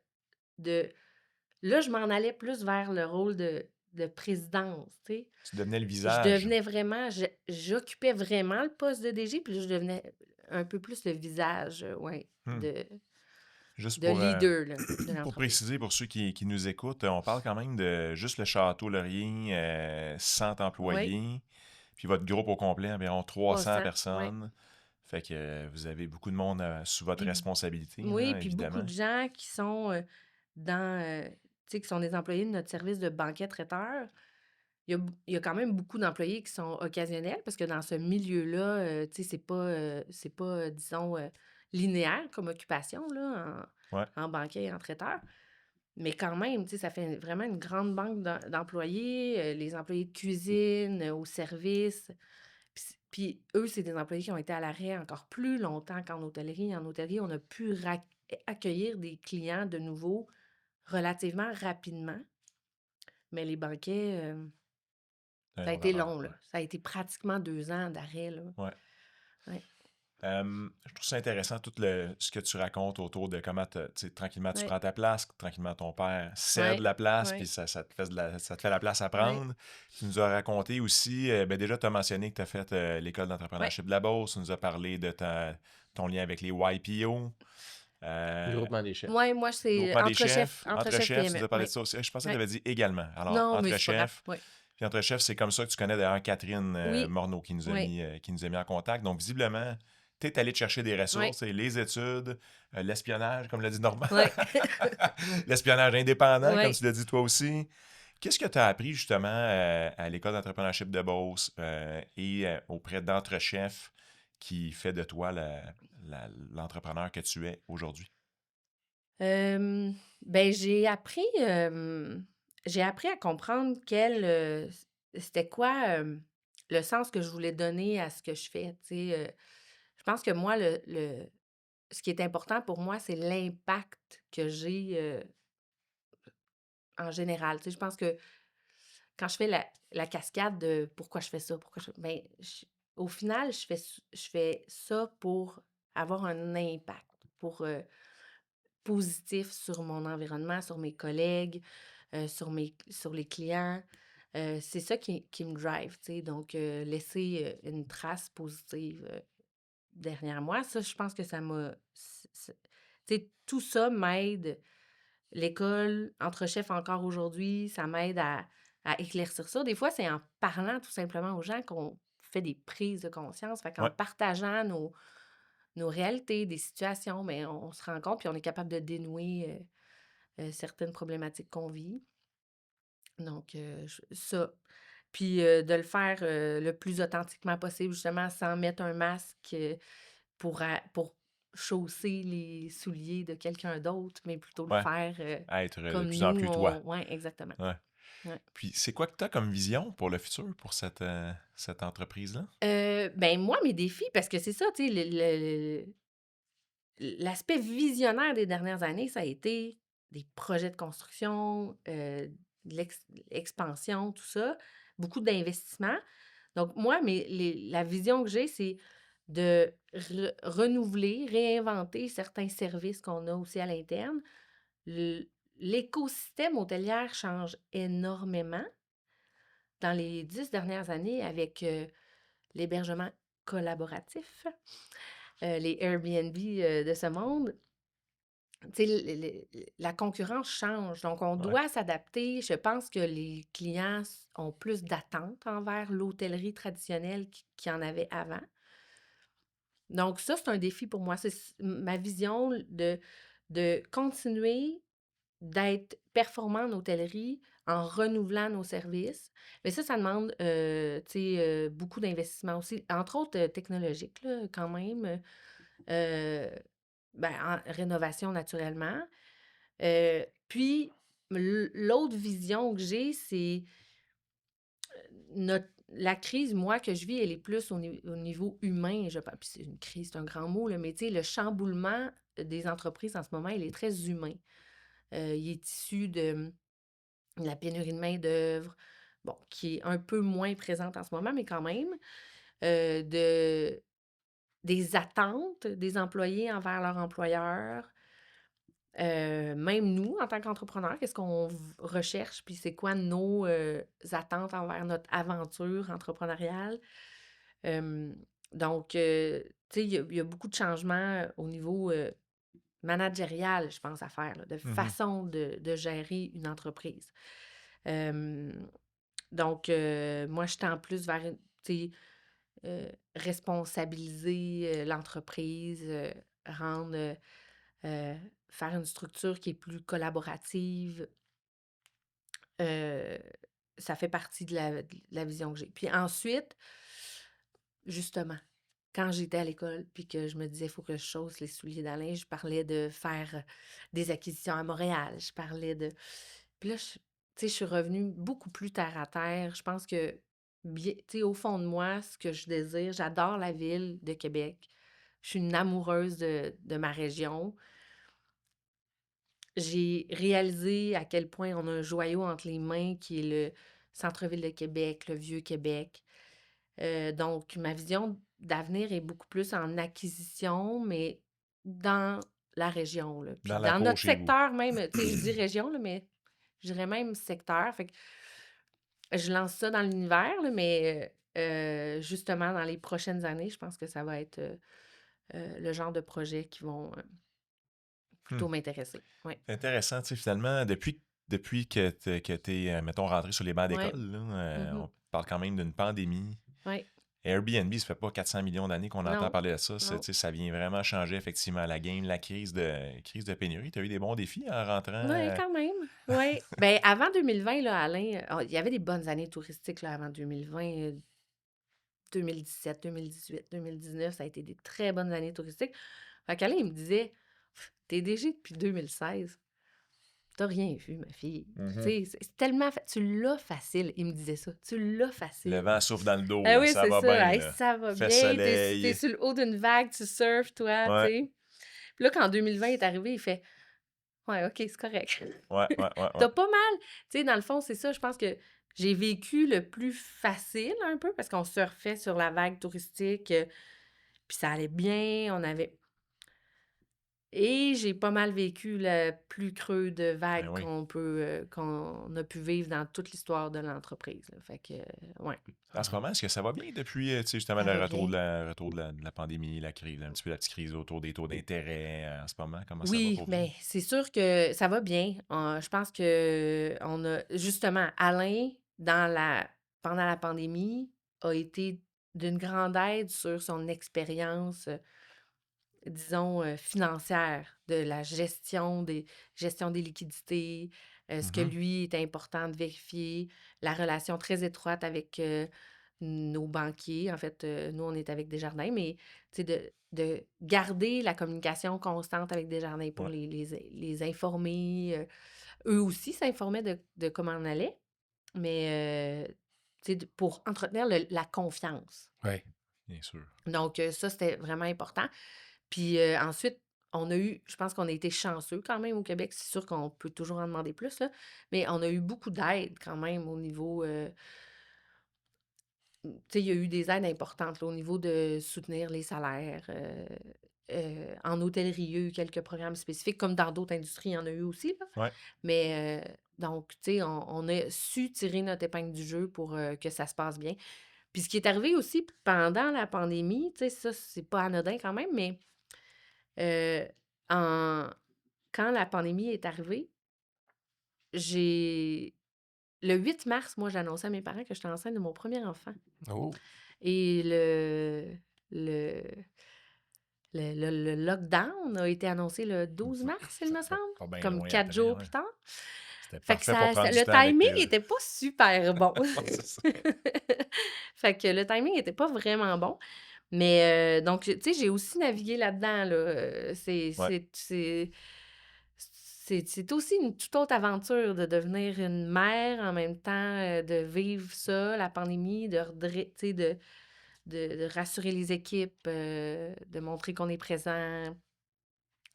Speaker 1: là, je m'en allais plus vers le rôle de présidence, tu sais.
Speaker 2: Tu devenais le
Speaker 1: Je
Speaker 2: visage.
Speaker 1: devenais vraiment j'occupais vraiment le poste de DG, puis là, je devenais un peu plus le visage, ouais,
Speaker 2: Hmm.
Speaker 1: de
Speaker 2: Juste
Speaker 1: de leader, là, de
Speaker 2: pour
Speaker 1: l'entreprise.
Speaker 2: préciser pour ceux qui nous écoutent, on parle quand même de juste le Château Laurier, 100
Speaker 1: Oui,
Speaker 2: employés, puis votre groupe au complet, environ 300
Speaker 1: 300, ouais.
Speaker 2: personnes. Fait que vous avez beaucoup de monde sous votre
Speaker 1: Puis
Speaker 2: responsabilité,
Speaker 1: oui,
Speaker 2: là,
Speaker 1: puis beaucoup
Speaker 2: évidemment.
Speaker 1: de gens qui sont, dans, tu sais, qui sont des employés de notre service de banquet traiteur. il y a quand même beaucoup d'employés qui sont occasionnels parce que dans ce milieu-là, tu sais, c'est pas, disons, linéaire comme occupation, là,
Speaker 2: Ouais.
Speaker 1: en banquier et en traiteur. Mais quand même, tu sais, ça fait vraiment une grande banque d'employés, les employés de cuisine, au service. Puis eux, c'est des employés qui ont été à l'arrêt encore plus longtemps qu'en hôtellerie. En hôtellerie, on a pu accueillir des clients de nouveau relativement rapidement. Mais les banquets,
Speaker 2: C'est un
Speaker 1: ça a
Speaker 2: long
Speaker 1: été
Speaker 2: affaire.
Speaker 1: long, là. Ça a été pratiquement 2 ans d'arrêt, là.
Speaker 2: Ouais.
Speaker 1: Ouais,
Speaker 2: Je trouve ça intéressant, ce que tu racontes autour de comment, tu sais, tranquillement, tu
Speaker 1: ouais,
Speaker 2: prends ta place, tranquillement, ton père cède
Speaker 1: ouais,
Speaker 2: la place, puis
Speaker 1: ouais,
Speaker 2: ça te fait ça te fait la place à
Speaker 1: ouais,
Speaker 2: prendre. Tu nous as raconté aussi, ben déjà, tu as mentionné que tu as fait l'école
Speaker 1: ouais.
Speaker 2: d'entrepreneurship de la Beauce. Tu nous as parlé de ton lien avec les YPO, euh,
Speaker 3: Groupement des chefs.
Speaker 1: Moi, c'est
Speaker 2: groupement des chefs,
Speaker 1: entre
Speaker 2: entre
Speaker 1: chefs
Speaker 2: chefs, tu nous
Speaker 1: PME,
Speaker 2: as parlé de
Speaker 1: ouais,
Speaker 2: ça aussi. Je pensais que tu
Speaker 1: ouais.
Speaker 2: avais dit également. Alors,
Speaker 1: Non, mais
Speaker 2: entre
Speaker 1: c'est pas grave,
Speaker 2: chefs,
Speaker 1: ouais.
Speaker 2: puis entre chefs, c'est comme ça que tu connais d'ailleurs Catherine
Speaker 1: Oui,
Speaker 2: Morneau
Speaker 1: oui,
Speaker 2: qui nous a mis en contact. Donc, visiblement, tu es allé te chercher des
Speaker 1: oui,
Speaker 2: ressources, et les études, l'espionnage, comme l'a dit Normand,
Speaker 1: oui,
Speaker 2: l'espionnage indépendant, comme
Speaker 1: oui.
Speaker 2: tu l'as dit toi aussi. Qu'est-ce que tu as appris justement à l'école d'entrepreneurship de Beauce et auprès d'entre-chefs qui fait de toi l'entrepreneur que tu es aujourd'hui?
Speaker 1: Ben, j'ai appris à comprendre c'était quoi, le sens que je voulais donner à ce que je fais, tu sais, je pense que moi, ce qui est important pour moi, c'est l'impact que j'ai, en général. Tu sais, je pense que quand je fais la cascade de pourquoi je fais ça, pourquoi je ben, au final, je fais ça pour avoir un impact, pour, positif sur mon environnement, sur mes collègues, sur les clients. C'est ça qui me drive, tu sais, donc laisser, une trace positive, derrière moi, ça, je pense que ça m'a tu sais, tout ça m'aide. L'école, entre chefs encore aujourd'hui, ça m'aide à éclaircir ça. Des fois, c'est en parlant tout simplement aux gens qu'on fait des prises de conscience. Fait qu'en
Speaker 2: Ouais.
Speaker 1: partageant nos réalités, des situations, mais on se rend compte puis on est capable de dénouer, certaines problématiques qu'on vit. Donc ça. Puis, de le faire, le plus authentiquement possible, justement, sans mettre un masque, pour chausser les souliers de quelqu'un d'autre, mais plutôt le
Speaker 2: Ouais.
Speaker 1: faire,
Speaker 2: À être de
Speaker 1: comme
Speaker 2: plus en
Speaker 1: nous,
Speaker 2: plus toi.
Speaker 1: on ouais, exactement.
Speaker 2: Ouais.
Speaker 1: Ouais.
Speaker 2: Puis, c'est quoi que tu as comme vision pour le futur, pour cette entreprise-là?
Speaker 1: Ben, moi, mes défis, parce que c'est ça, tu sais, l'aspect visionnaire des dernières années, ça a été des projets de construction, de l'expansion, tout ça, beaucoup d'investissements. Donc moi, la vision que j'ai, c'est de renouveler, réinventer certains services qu'on a aussi à l'interne. L'écosystème hôtelière change énormément dans les 10 dernières années avec l'hébergement collaboratif, les Airbnb de ce monde. Tu sais, la concurrence change, donc on
Speaker 2: Ouais.
Speaker 1: doit s'adapter. Je pense que les clients ont plus d'attentes envers l'hôtellerie traditionnelle qu'il y en avait avant. Donc ça, c'est un défi pour moi. C'est ma vision de continuer d'être performant en hôtellerie en renouvelant nos services. Mais ça demande, tu sais, beaucoup d'investissement aussi, entre autres, technologiques, là, quand même, ben, en rénovation naturellement. Puis l'autre vision que j'ai, c'est la crise, moi, que je vis, elle est plus au niveau humain, je pense. Puis c'est une crise, c'est un grand mot, là, mais tu sais, le chamboulement des entreprises en ce moment, il est très humain. Il est issu de la pénurie de main-d'œuvre, bon, qui est un peu moins présente en ce moment, mais quand même, de des attentes des employés envers leur employeur. Même nous, en tant qu'entrepreneurs, qu'est-ce qu'on recherche, puis c'est quoi nos, attentes envers notre aventure entrepreneuriale? Hem, donc, tu sais, il y a beaucoup de changements, au niveau, managérial, je pense, à faire, là, de
Speaker 2: Mhm.
Speaker 1: façon de gérer une entreprise. Hem, donc, moi, je tends plus vers une tu sais, responsabiliser, l'entreprise, rendre, heu, faire une structure qui est plus collaborative, heu, ça fait partie de la vision que j'ai. Puis ensuite, justement, quand j'étais à l'école, puis que je me disais, il faut que je chausse les souliers d'Alain, je parlais de faire des acquisitions à Montréal. Je parlais de. Puis là, tu sais, je suis revenue beaucoup plus terre à terre. Je pense que, tu sais, au fond de moi, ce que je désire, j'adore la ville de Québec. Je suis une amoureuse de ma région. J'ai réalisé à quel point on a un joyau entre les mains qui est le centre-ville de Québec, le vieux Québec. Donc, ma vision d'avenir est beaucoup plus en acquisition, mais dans la région, là. Puis
Speaker 2: Dans la
Speaker 1: dans
Speaker 2: cour
Speaker 1: notre
Speaker 2: chez vous.
Speaker 1: secteur même, tu sais, je dis région, là, mais je dirais même secteur. Fait que je lance ça dans l'univers, là, mais justement, dans les prochaines années, je pense que ça va être le genre de projets qui vont
Speaker 2: Hmm.
Speaker 1: plutôt m'intéresser. Oui,
Speaker 2: Intéressant, tu sais, finalement, depuis que tu es, mettons, rentré sur les bancs
Speaker 1: oui,
Speaker 2: d'école, là,
Speaker 1: mhm,
Speaker 2: on parle quand même d'une pandémie.
Speaker 1: oui.
Speaker 2: Airbnb, ça fait pas 400 millions d'années qu'on entend
Speaker 1: Non,
Speaker 2: parler de ça.
Speaker 1: non.
Speaker 2: Tu sais, ça vient vraiment changer effectivement la game, la crise de pénurie. Tu as eu des bons défis en rentrant.
Speaker 1: Oui, quand même. Oui. Ben avant 2020, là, Alain, il y avait des bonnes années touristiques là, avant 2020. 2017, 2018, 2019, ça a été des très bonnes années touristiques. Fait qu'Alain, il me disait, t'es DG depuis 2016. T'as rien vu, ma fille. Tu
Speaker 2: Mhm.
Speaker 1: sais, c'est tellement. Tu l'as facile. Il me disait ça. Tu l'as
Speaker 2: Le
Speaker 1: facile.
Speaker 2: vent souffle dans le dos,
Speaker 1: Ah
Speaker 2: là,
Speaker 1: oui,
Speaker 2: ça
Speaker 1: c'est
Speaker 2: va
Speaker 1: ça.
Speaker 2: bien,
Speaker 1: Hey,
Speaker 2: là.
Speaker 1: ça va
Speaker 2: Fait
Speaker 1: bien. T'es
Speaker 2: soleil.
Speaker 1: sur le haut d'une vague, tu surfes, toi, tu
Speaker 2: Ouais,
Speaker 1: sais. Puis là, quand 2020 est arrivé, il fait, ouais, OK, c'est correct.
Speaker 2: ouais, ouais, ouais, ouais.
Speaker 1: T'as pas mal. Tu sais, dans le fond, c'est ça. Je pense que j'ai vécu le plus facile un peu parce qu'on surfait sur la vague touristique, puis ça allait bien. On avait. Et j'ai pas mal vécu le plus creux de
Speaker 2: Ben
Speaker 1: vague
Speaker 2: oui.
Speaker 1: qu'on a pu vivre dans toute l'histoire de l'entreprise, là. Fait que, ouais,
Speaker 2: En ce moment, est-ce que ça va bien depuis, tu sais, justement,
Speaker 1: ça
Speaker 2: le
Speaker 1: va
Speaker 2: retour
Speaker 1: bien.
Speaker 2: de la pandémie, la crise, un petit peu la petite crise autour des taux d'intérêt en ce moment? Comment ça va
Speaker 1: Oui,
Speaker 2: pour vous?
Speaker 1: mais c'est sûr que ça va bien. Je pense que on a justement Alain pendant la pandémie a été d'une grande aide sur son expérience, disons, financière, de la gestion des liquidités, ce que
Speaker 2: Mhm.
Speaker 1: lui est important de vérifier, la relation très étroite avec nos banquiers. En fait, nous, on est avec Desjardins, mais tu sais, de garder la communication constante avec Desjardins pour
Speaker 2: Ouais.
Speaker 1: les informer. Eux aussi s'informaient de comment on allait, mais tu sais, pour entretenir la confiance.
Speaker 3: Oui.
Speaker 2: Bien sûr.
Speaker 1: Donc, ça, c'était vraiment important. Puis ensuite, je pense qu'on a été chanceux quand même au Québec. C'est sûr qu'on peut toujours en demander plus, là, mais on a eu beaucoup d'aide quand même au niveau, tu sais, il y a eu des aides importantes là, au niveau de soutenir les salaires. En hôtellerie, il y a eu quelques programmes spécifiques, comme dans d'autres industries, il y en a eu aussi, là.
Speaker 2: Ouais.
Speaker 1: Mais donc, tu sais, on a su tirer notre épingle du jeu pour que ça se passe bien. Puis ce qui est arrivé aussi pendant la pandémie, tu sais, ça, c'est pas anodin quand même, mais euh, en... quand la pandémie est arrivée, j'ai... Le 8 mars, moi, j'ai annoncé à mes parents que j'étais enceinte de mon premier enfant.
Speaker 3: Oh.
Speaker 1: Et le, le lockdown a été annoncé le 12 mars, il me
Speaker 2: C'était
Speaker 1: semble,
Speaker 2: pas bien
Speaker 1: comme
Speaker 2: loin
Speaker 1: 4
Speaker 2: après,
Speaker 1: jours
Speaker 2: ouais.
Speaker 1: plus tard.
Speaker 2: C'était
Speaker 1: Fait que
Speaker 2: parfait pour prendre du
Speaker 1: le
Speaker 2: temps avec
Speaker 1: timing
Speaker 2: elle.
Speaker 1: était pas super bon.
Speaker 2: Ouais, c'est ça.
Speaker 1: Fait que le timing était pas vraiment bon. Mais donc, tu sais, j'ai aussi navigué là-dedans, là.
Speaker 2: Ouais.
Speaker 1: C'est aussi une toute autre aventure de devenir une mère en même temps, de vivre ça, la pandémie, tu sais, de rassurer les équipes, de montrer qu'on est présent.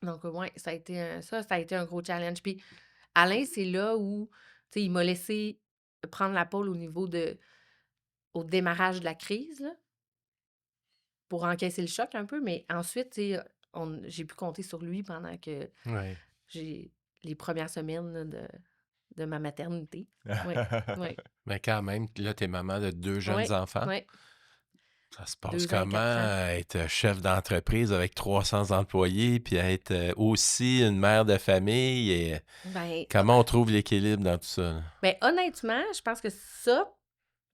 Speaker 1: Donc, ouais, ça a été un gros challenge. Puis Alain, c'est là où, tu sais, il m'a laissé prendre la pôle au démarrage de la crise, là, pour encaisser le choc un peu. Mais ensuite, tu sais, j'ai pu compter sur lui pendant que
Speaker 3: Oui.
Speaker 1: j'ai les premières semaines là, de ma maternité. Oui, oui,
Speaker 3: Mais quand même, là, t'es maman de 2 jeunes
Speaker 1: oui,
Speaker 3: enfants.
Speaker 1: oui.
Speaker 3: Ça se passe
Speaker 1: 2 ans et
Speaker 3: comment
Speaker 1: 4 ans.
Speaker 3: être chef d'entreprise avec 300 employés, puis être aussi une mère de famille et
Speaker 1: Ben,
Speaker 3: comment on trouve l'équilibre dans tout ça? Là?
Speaker 1: honnêtement, je pense que ça,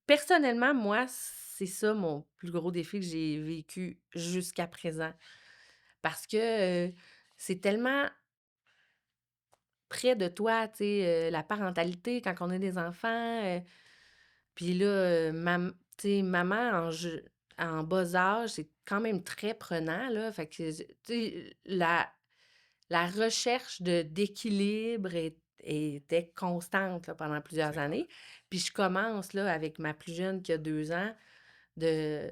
Speaker 1: personnellement, moi, c'est ça mon plus gros défi que j'ai vécu jusqu'à présent. Parce que c'est tellement près de toi, tu sais, la parentalité quand on a des enfants. Puis là, tu sais, maman en bas âge, c'est quand même très prenant, là. Fait que, tu sais, la recherche d'équilibre était constante là, pendant plusieurs
Speaker 2: C'est clair.
Speaker 1: années. Puis je commence là, avec ma plus jeune qui a 2 ans de,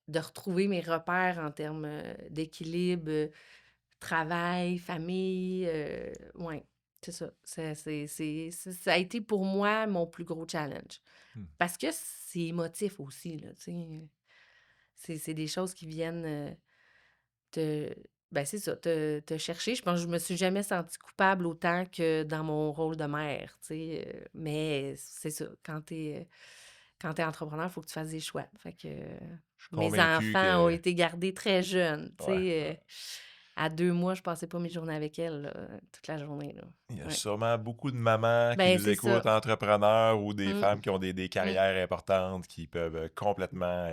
Speaker 1: de retrouver mes repères en termes d'équilibre, travail, famille. Ouais, c'est ça. Ça a été pour moi mon plus gros challenge.
Speaker 2: Hmm.
Speaker 1: Parce que c'est émotif aussi, là, tu sais. C'est des choses qui viennent te... Ben, c'est ça, te chercher. Je pense que je me suis jamais sentie coupable autant que dans mon rôle de mère, tu sais. Mais c'est ça, quand t'es entrepreneur, il faut que tu fasses des choix. Fait que
Speaker 2: Je suis
Speaker 1: mes
Speaker 2: convaincu
Speaker 1: enfants ont
Speaker 2: que.
Speaker 1: été gardés très jeunes, tu
Speaker 2: Ouais.
Speaker 1: sais. À 2 mois, je passais pas mes journées avec elles, là, toute la journée, là.
Speaker 2: Il y a
Speaker 1: Ouais.
Speaker 2: sûrement beaucoup de mamans qui
Speaker 1: Ben,
Speaker 2: nous
Speaker 1: c'est
Speaker 2: écoutent,
Speaker 1: ça.
Speaker 2: entrepreneurs ou des
Speaker 1: Mmh,
Speaker 2: femmes qui ont des
Speaker 1: mmh,
Speaker 2: carrières importantes qui peuvent complètement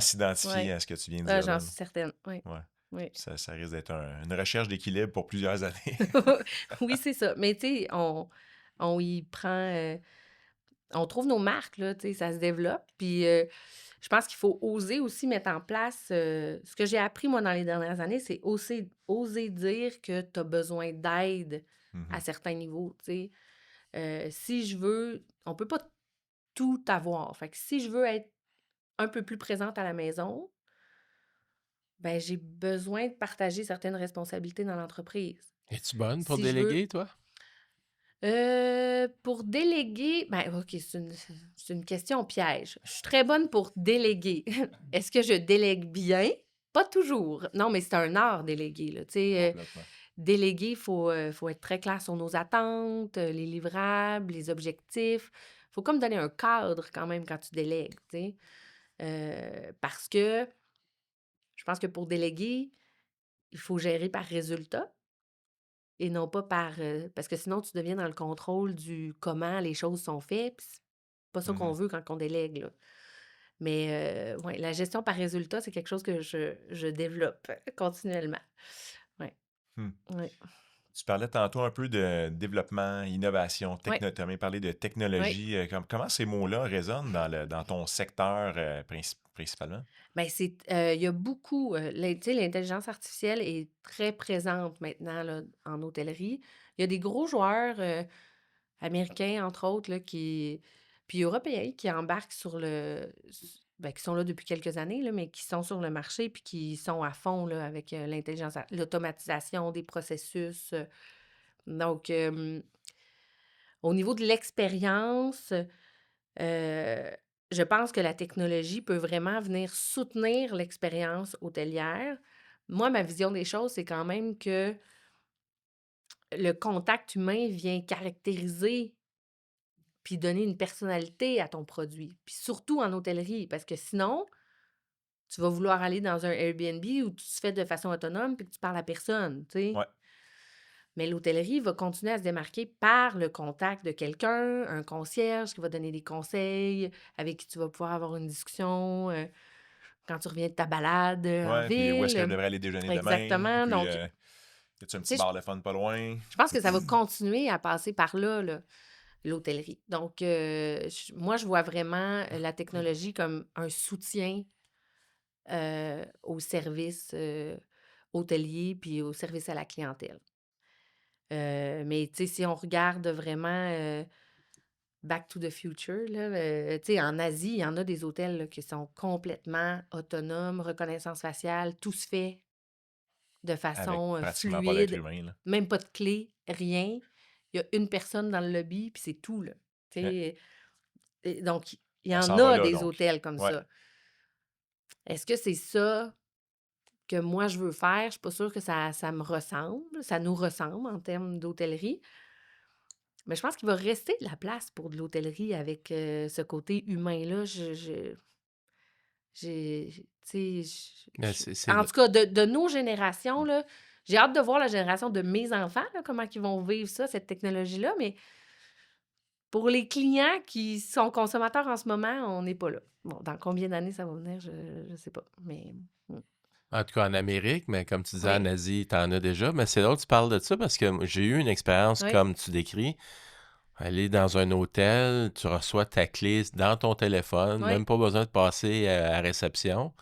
Speaker 2: s'identifier
Speaker 1: ouais.
Speaker 2: à ce que tu viens de
Speaker 1: Ah,
Speaker 2: dire
Speaker 1: j'en
Speaker 2: là.
Speaker 1: suis certaine. Oui,
Speaker 2: Ouais.
Speaker 1: oui.
Speaker 2: Ça risque d'être une recherche d'équilibre pour plusieurs années.
Speaker 1: Oui, c'est ça. Mais tu sais, on y prend, on trouve nos marques, là, tu sais, ça se développe. Puis je pense qu'il faut oser aussi mettre en place, ce que j'ai appris, moi, dans les dernières années, c'est oser dire que tu as besoin d'aide à
Speaker 2: Mhm.
Speaker 1: certains niveaux, tu sais. Si je veux, on peut pas tout avoir. Fait que si je veux être un peu plus présente à la maison, ben j'ai besoin de partager certaines responsabilités dans l'entreprise.
Speaker 3: Es-tu bonne pour
Speaker 1: Si je veux
Speaker 3: déléguer, toi?
Speaker 1: Pour déléguer, ben, OK, c'est une question piège. Je suis très bonne pour déléguer. Est-ce que je délègue bien? Pas toujours. Non, mais c'est un art déléguer, là. Tu sais,
Speaker 2: Complètement.
Speaker 1: déléguer, faut être très clair sur nos attentes, les livrables, les objectifs. Faut comme donner un cadre quand même quand tu délègues, tu sais. Parce que je pense que pour déléguer, il faut gérer par résultat. Et non pas par, parce que sinon tu deviens dans le contrôle du comment les choses sont faites, puis c'est pas ça qu'on
Speaker 2: Mhm.
Speaker 1: veut quand on délègue, là. Mais, ouais, la gestion par résultat, c'est quelque chose que je développe continuellement. Ouais,
Speaker 2: Hmm.
Speaker 1: ouais,
Speaker 2: Tu parlais tantôt un peu de développement, innovation,
Speaker 1: ouais,
Speaker 2: tu as même parlé de
Speaker 1: ouais.
Speaker 2: technologie. Comment ces mots-là résonnent dans ton secteur principalement?
Speaker 1: Ben, il y a beaucoup, tu sais, l'intelligence artificielle est très présente maintenant, là, en hôtellerie. Il y a des gros joueurs, américains, entre autres, là, puis européens qui embarquent ben, qui sont là depuis quelques années, là, mais qui sont sur le marché puis qui sont à fond, là, avec, l'automatisation des processus, donc au niveau de l'expérience, je pense que la technologie peut vraiment venir soutenir l'expérience hôtelière. Moi, ma vision des choses, c'est quand même que le contact humain vient caractériser puis donner une personnalité à ton produit. Puis surtout en hôtellerie, parce que sinon, tu vas vouloir aller dans un Airbnb où tu te fais de façon autonome puis que tu parles à personne, tu sais.
Speaker 2: Ouais,
Speaker 1: Mais l'hôtellerie va continuer à se démarquer par le contact de quelqu'un, un concierge qui va donner des conseils, avec qui tu vas pouvoir avoir une discussion quand tu reviens de ta balade en
Speaker 2: ouais. Puis où est-ce que je
Speaker 1: ville.
Speaker 2: devrais aller déjeuner demain?
Speaker 1: Exactement.
Speaker 2: Puis,
Speaker 1: Donc,
Speaker 2: y a-tu un petit
Speaker 1: tu sais,
Speaker 2: bar de fun pas loin?
Speaker 1: je pense que ça va continuer à passer par là, là, l'hôtellerie. Donc, moi, je vois vraiment la technologie comme un soutien au service hôtelier puis au service à la clientèle. Mais tu sais, si on regarde vraiment Back to the Future, là, tu sais, en Asie, il y en a des hôtels là, qui sont complètement autonomes, reconnaissance faciale, tout se fait de
Speaker 2: Avec
Speaker 1: façon
Speaker 2: pratiquement pas d'être
Speaker 1: fluide,
Speaker 2: humain, là.
Speaker 1: même pas de clé, rien. Il y a une personne dans le lobby, puis c'est tout, là. Tu
Speaker 2: OK.
Speaker 1: sais, donc, il y
Speaker 2: On
Speaker 1: en
Speaker 2: s'en va
Speaker 1: a
Speaker 2: là,
Speaker 1: des
Speaker 2: donc.
Speaker 1: hôtels comme
Speaker 2: Ouais.
Speaker 1: ça. Est-ce que c'est ça que moi je veux faire? Je suis pas sûre que ça me ressemble, ça nous ressemble en termes d'hôtellerie. Mais je pense qu'il va rester de la place pour de l'hôtellerie avec, ce côté humain-là. Tu sais,
Speaker 3: Mais c'est
Speaker 1: en
Speaker 3: le-
Speaker 1: tout cas, de nos générations, là, j'ai hâte de voir la génération de mes enfants, là, comment ils vont vivre ça, cette technologie-là, mais pour les clients qui sont consommateurs en ce moment, on n'est pas là. Bon, dans combien d'années ça va venir, je sais pas, mais
Speaker 3: En tout cas, en Amérique, mais comme tu disais, en
Speaker 1: oui,
Speaker 3: Asie, tu en as déjà. Mais c'est drôle que tu parles de ça parce que j'ai eu une expérience
Speaker 1: oui,
Speaker 3: comme tu décris. Aller dans un hôtel, tu reçois ta clé dans ton téléphone,
Speaker 1: Oui,
Speaker 3: même pas besoin de passer à réception.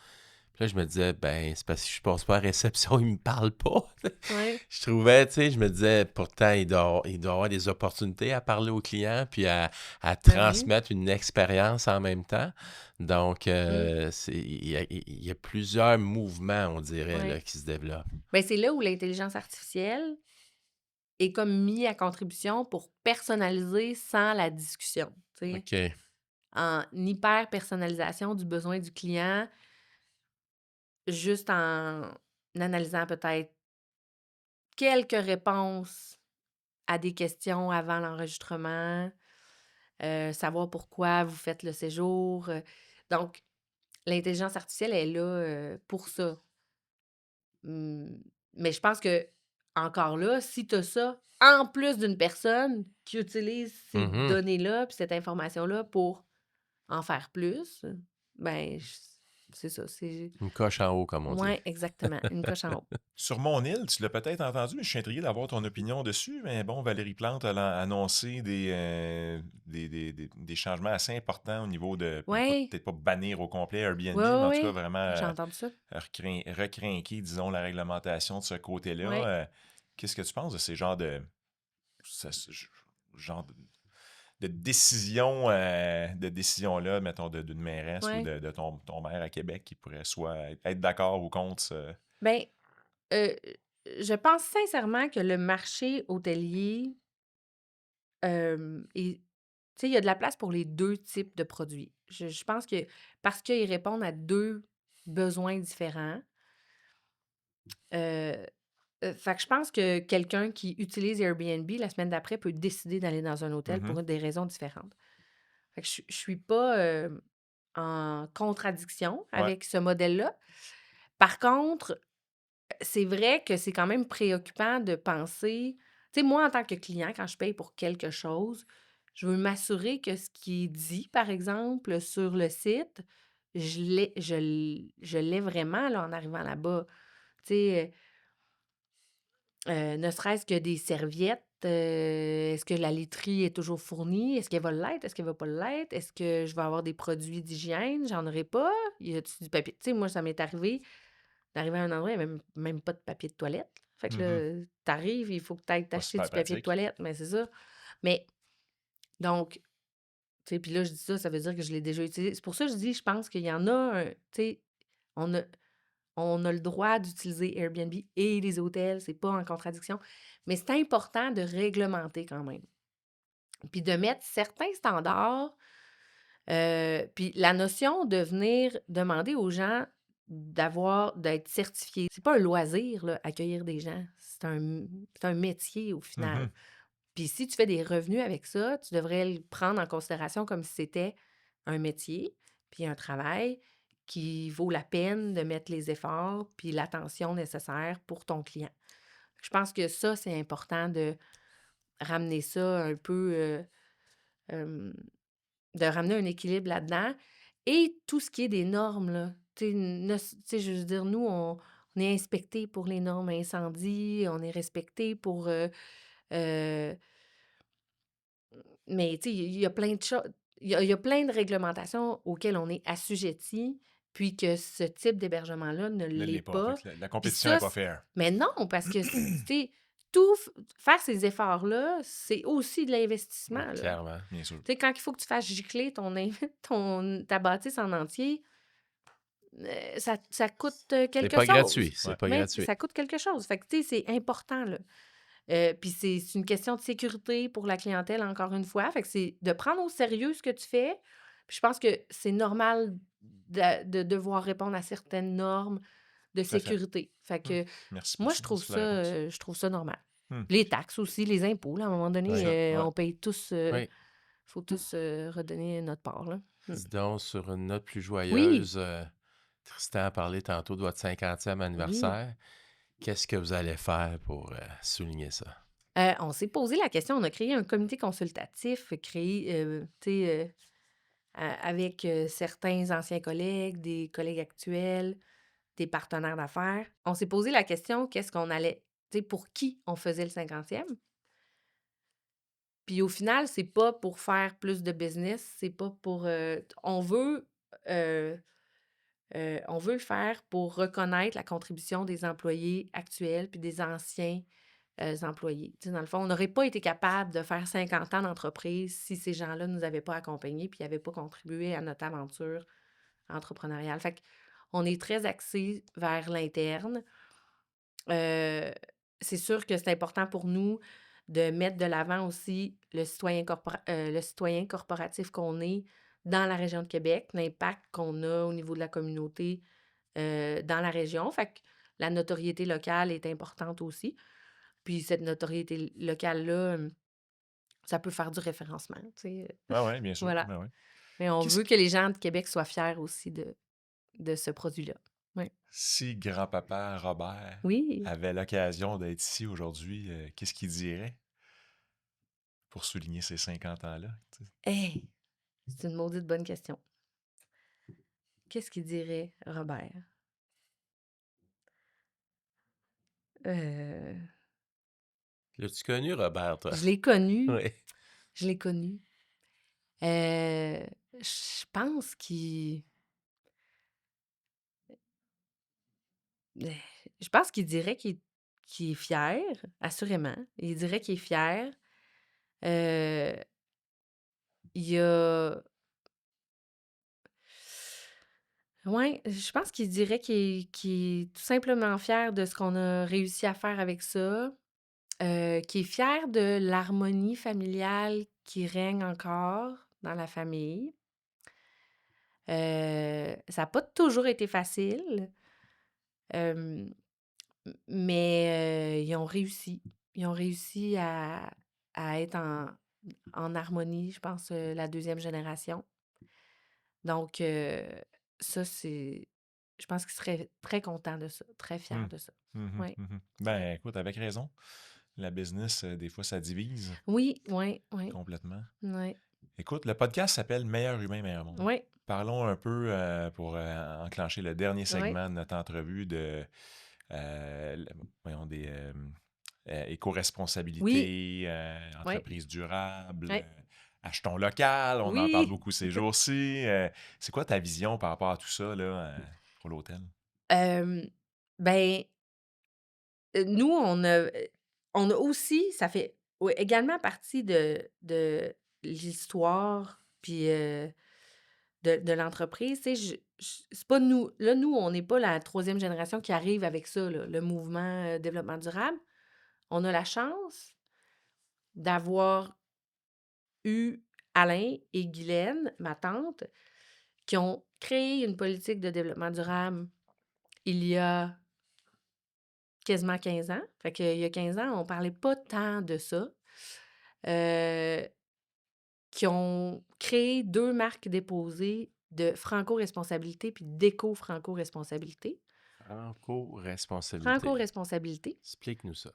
Speaker 3: Puis là, je me disais, ben, c'est parce que je passe pas à réception, ils me parlent pas.
Speaker 1: oui,
Speaker 3: Je trouvais, tu sais, je me disais, pourtant, il doit avoir des opportunités à parler aux clients puis à
Speaker 1: ben oui.
Speaker 3: transmettre une expérience en même temps. Donc,
Speaker 1: Mmh,
Speaker 3: il y a plusieurs mouvements, on dirait, là,
Speaker 1: ouais.
Speaker 3: qui se développent.
Speaker 1: Ben, c'est là où l'intelligence artificielle est comme mis à contribution pour personnaliser sans la discussion, tu sais?
Speaker 3: OK.
Speaker 1: En hyper personnalisation du besoin du client, juste en analysant peut-être quelques réponses à des questions avant l'enregistrement, savoir pourquoi vous faites le séjour, donc l'intelligence artificielle est là, pour ça. Mmh, mais je pense que encore là, si tu as ça, en plus d'une personne qui utilise ces
Speaker 3: Mhm.
Speaker 1: données-là, puis cette information-là pour en faire plus, ben, j c'est ça, c'est
Speaker 3: Une coche en haut, comme on dit.
Speaker 1: ouais, exactement, une coche en haut.
Speaker 2: Sur mon île, tu l'as peut-être entendu, mais je suis intrigué d'avoir ton opinion dessus. Mais bon, Valérie Plante a annoncé des changements assez importants au niveau de,
Speaker 1: Ouais,
Speaker 2: peut-être pas bannir au complet Airbnb,
Speaker 1: ouais,
Speaker 2: mais
Speaker 1: ouais,
Speaker 2: en tout cas
Speaker 1: ouais,
Speaker 2: vraiment
Speaker 1: j'ai entendu ça.
Speaker 2: recrinquer, disons, la réglementation de ce côté-là.
Speaker 1: Ouais.
Speaker 2: Qu'est-ce que tu penses de ces genres ce genre de décision-là, mettons, d'une mairesse ou
Speaker 1: Ouais.
Speaker 2: de ton maire à Québec qui pourrait soit être d'accord ou contre ce...
Speaker 1: Ben, heu, je pense sincèrement que le marché hôtelier, est tu sais, il y a de la place pour les 2 types de produits. Je pense que parce qu'ils répondent à 2 besoins différents, heu fait que je pense que quelqu'un qui utilise Airbnb, la semaine d'après, peut décider d'aller dans un hôtel
Speaker 2: Mhm.
Speaker 1: pour des raisons différentes. Fait que je suis pas, en contradiction
Speaker 2: Ouais.
Speaker 1: avec ce modèle-là. Par contre, c'est vrai que c'est quand même préoccupant de penser tu sais, moi, en tant que client, quand je paye pour quelque chose, je veux m'assurer que ce qui est dit, par exemple, sur le site, je l'ai vraiment, là, en arrivant là-bas. Tu sais, ne serait-ce que des serviettes, est-ce que la literie est toujours fournie? Est-ce qu'elle va l'être? Est-ce qu'elle va pas l'être? Est-ce que je vais avoir des produits d'hygiène? J'en aurai pas? Y a-tu du papier? Tu sais, moi, ça m'est arrivé d'arriver à un endroit, il y avait même pas de papier de toilette. Fait que
Speaker 2: Mhm.
Speaker 1: là, tu il faut que tu ailles
Speaker 2: Pas
Speaker 1: t'acheter
Speaker 2: super
Speaker 1: du papier de
Speaker 2: pratique.
Speaker 1: toilette, mais c'est ça. Mais donc, tu sais, puis là, je dis ça, ça veut dire que je l'ai déjà utilisé. C'est pour ça que je dis, je pense qu'il y en a un, tu sais, on a on a le droit d'utiliser Airbnb et les hôtels, c'est pas en contradiction, mais c'est important de réglementer quand même. Puis de mettre certains standards, puis la notion de venir demander aux gens d'être certifiés. C'est pas un loisir, là, accueillir des gens, c'est un métier au final.
Speaker 2: Mhm.
Speaker 1: Puis si tu fais des revenus avec ça, tu devrais le prendre en considération comme si c'était un métier, puis un travail qui vaut la peine de mettre les efforts puis l'attention nécessaire pour ton client. Je pense que ça, c'est important de ramener ça un peu, hem, de ramener un équilibre là-dedans et tout ce qui est des normes, là. Tu sais, tu sais, je veux dire, nous, on est inspectés pour les normes incendie, on est respectés pour, heu mais tu sais, il y a plein de choses il y a plein de réglementations auxquelles on est assujetti, puis que ce type d'hébergement-là ne
Speaker 2: Ne
Speaker 1: l'est
Speaker 2: l'est pas. Fait
Speaker 1: pas.
Speaker 2: que la
Speaker 1: Puis
Speaker 2: compétition n'est
Speaker 1: ça
Speaker 2: pas
Speaker 1: c
Speaker 2: fair.
Speaker 1: mais non, parce que tu sais, tout f faire ces efforts-là, c'est aussi de
Speaker 3: Oui,
Speaker 1: l'investissement, là.
Speaker 3: clairement.
Speaker 2: Bien sûr.
Speaker 1: Tu sais, quand il faut que tu fasses gicler ta bâtisse en entier, ça coûte,
Speaker 3: C'est
Speaker 1: quelque
Speaker 3: pas
Speaker 1: chose.
Speaker 3: gratuit. C'est
Speaker 2: Ouais.
Speaker 3: pas
Speaker 1: Mais
Speaker 3: gratuit.
Speaker 1: ça coûte quelque chose. Fait que, tu sais, c'est important, là. Puis c'est une question de sécurité pour la clientèle, encore une fois. Fait que c'est de prendre au sérieux ce que tu fais. Puis je pense que c'est normal de devoir répondre à certaines normes de
Speaker 2: Tout à fait.
Speaker 1: sécurité. Fait
Speaker 2: Hmm.
Speaker 1: que
Speaker 2: Merci pour
Speaker 1: moi,
Speaker 2: ça. Merci pour la réponse.
Speaker 1: je trouve ça normal.
Speaker 2: Hmm.
Speaker 1: Les taxes aussi, les impôts, là, à un moment
Speaker 2: C'est
Speaker 3: Oui.
Speaker 1: donné,
Speaker 2: ça. Ouais.
Speaker 1: on paye tous,
Speaker 3: Oui.
Speaker 1: faut tous, redonner notre part, là. Mmh.
Speaker 3: Dis donc, sur une note plus
Speaker 1: Oui,
Speaker 3: joyeuse, Tristan a parlé tantôt de votre 50e
Speaker 1: oui.
Speaker 3: anniversaire. Qu'est-ce que vous allez faire pour souligner ça?
Speaker 1: On s'est posé la question, on a créé un comité consultatif, tu sais, avec, certains anciens collègues, des collègues actuels, des partenaires d'affaires. On s'est posé la question, qu'est-ce qu'on allait tu sais, pour qui on faisait le 50e? Puis au final, c'est pas pour faire plus de business, c'est pas pour, heu on veut le faire pour reconnaître la contribution des employés actuels puis des anciens, employés. Tu sais, dans le fond, on n'aurait pas été capable de faire 50 ans d'entreprise si ces gens-là ne nous avaient pas accompagnés puis n'avaient pas contribué à notre aventure entrepreneuriale. Fait qu'on est très axé vers l'interne. Heu, c'est sûr que c'est important pour nous de mettre de l'avant aussi le citoyen corporatif qu'on est dans la région de Québec, l'impact qu'on a au niveau de la communauté, dans la région. Fait que la notoriété locale est importante aussi. Puis cette notoriété locale-là, ça peut faire du référencement, tu sais,
Speaker 2: Ouais, ouais, bien sûr.
Speaker 1: voilà.
Speaker 2: Ben ouais.
Speaker 1: Mais on
Speaker 2: Qu'est-ce
Speaker 1: veut que les gens de Québec soient fiers aussi de ce produit-là. Oui.
Speaker 2: Si grand-papa Robert
Speaker 1: Oui.
Speaker 2: avait l'occasion d'être ici aujourd'hui, qu'est-ce qu'il dirait pour souligner ses 50 ans-là? Tu sais?
Speaker 1: Hey! C'est une maudite bonne question. Qu'est-ce qu'il dirait, Robert? Heu,
Speaker 3: L'as-tu connu, Robert, toi?
Speaker 1: je l'ai connu,
Speaker 3: Oui.
Speaker 1: je l'ai connu. Heu, je pense Eh, je pense qu'il dirait qu'il est fier, assurément. Il dirait qu'il est fier. Heu, il y a ouais, je pense qu'il dirait qu'il est tout simplement fier de ce qu'on a réussi à faire avec ça, qu'il est fier de l'harmonie familiale qui règne encore dans la famille. Ça a pas toujours été facile, hem, mais ils ont réussi. Ils ont réussi à être en harmonie, je pense, la deuxième génération. Donc ça, c'est je pense qu'il serait très content de ça, très fier
Speaker 2: Hum,
Speaker 1: de ça.
Speaker 2: mhm,
Speaker 1: Oui.
Speaker 2: mhm. Ben, écoute, avec raison. La business, des fois, ça divise
Speaker 1: Oui, oui, oui,
Speaker 2: complètement.
Speaker 1: oui,
Speaker 2: Écoute, le podcast s'appelle Meilleur humain, meilleur monde.
Speaker 1: oui,
Speaker 2: Parlons un peu, pour enclencher le dernier
Speaker 1: oui,
Speaker 2: segment de notre entrevue de, voyons, des
Speaker 1: oui,
Speaker 2: éco-responsabilités,
Speaker 1: oui,
Speaker 2: entreprise durable,
Speaker 1: oui,
Speaker 2: achetons local, on en parle
Speaker 1: oui.
Speaker 2: beaucoup ces jours-ci. C'est quoi ta vision par rapport à tout ça là, pour l'hôtel?
Speaker 1: Hem, ben, nous, on a aussi ça fait ouais, également partie de l'histoire puis, de l'entreprise. Tu sais, c'est pas nous là, nous, on n'est pas la troisième génération qui arrive avec ça, là, le mouvement, développement durable. On a la chance d'avoir eu Alain et Guylaine, ma tante, qui ont créé une politique de développement durable il y a quasiment 15 ans. Fait qu'il y a 15 ans, on parlait pas tant de ça. Heu, qui ont créé 2 marques déposées de franco-responsabilité puis d'éco-franco-responsabilité.
Speaker 3: Franco-responsabilité.
Speaker 1: Franco-responsabilité
Speaker 3: Explique-nous ça.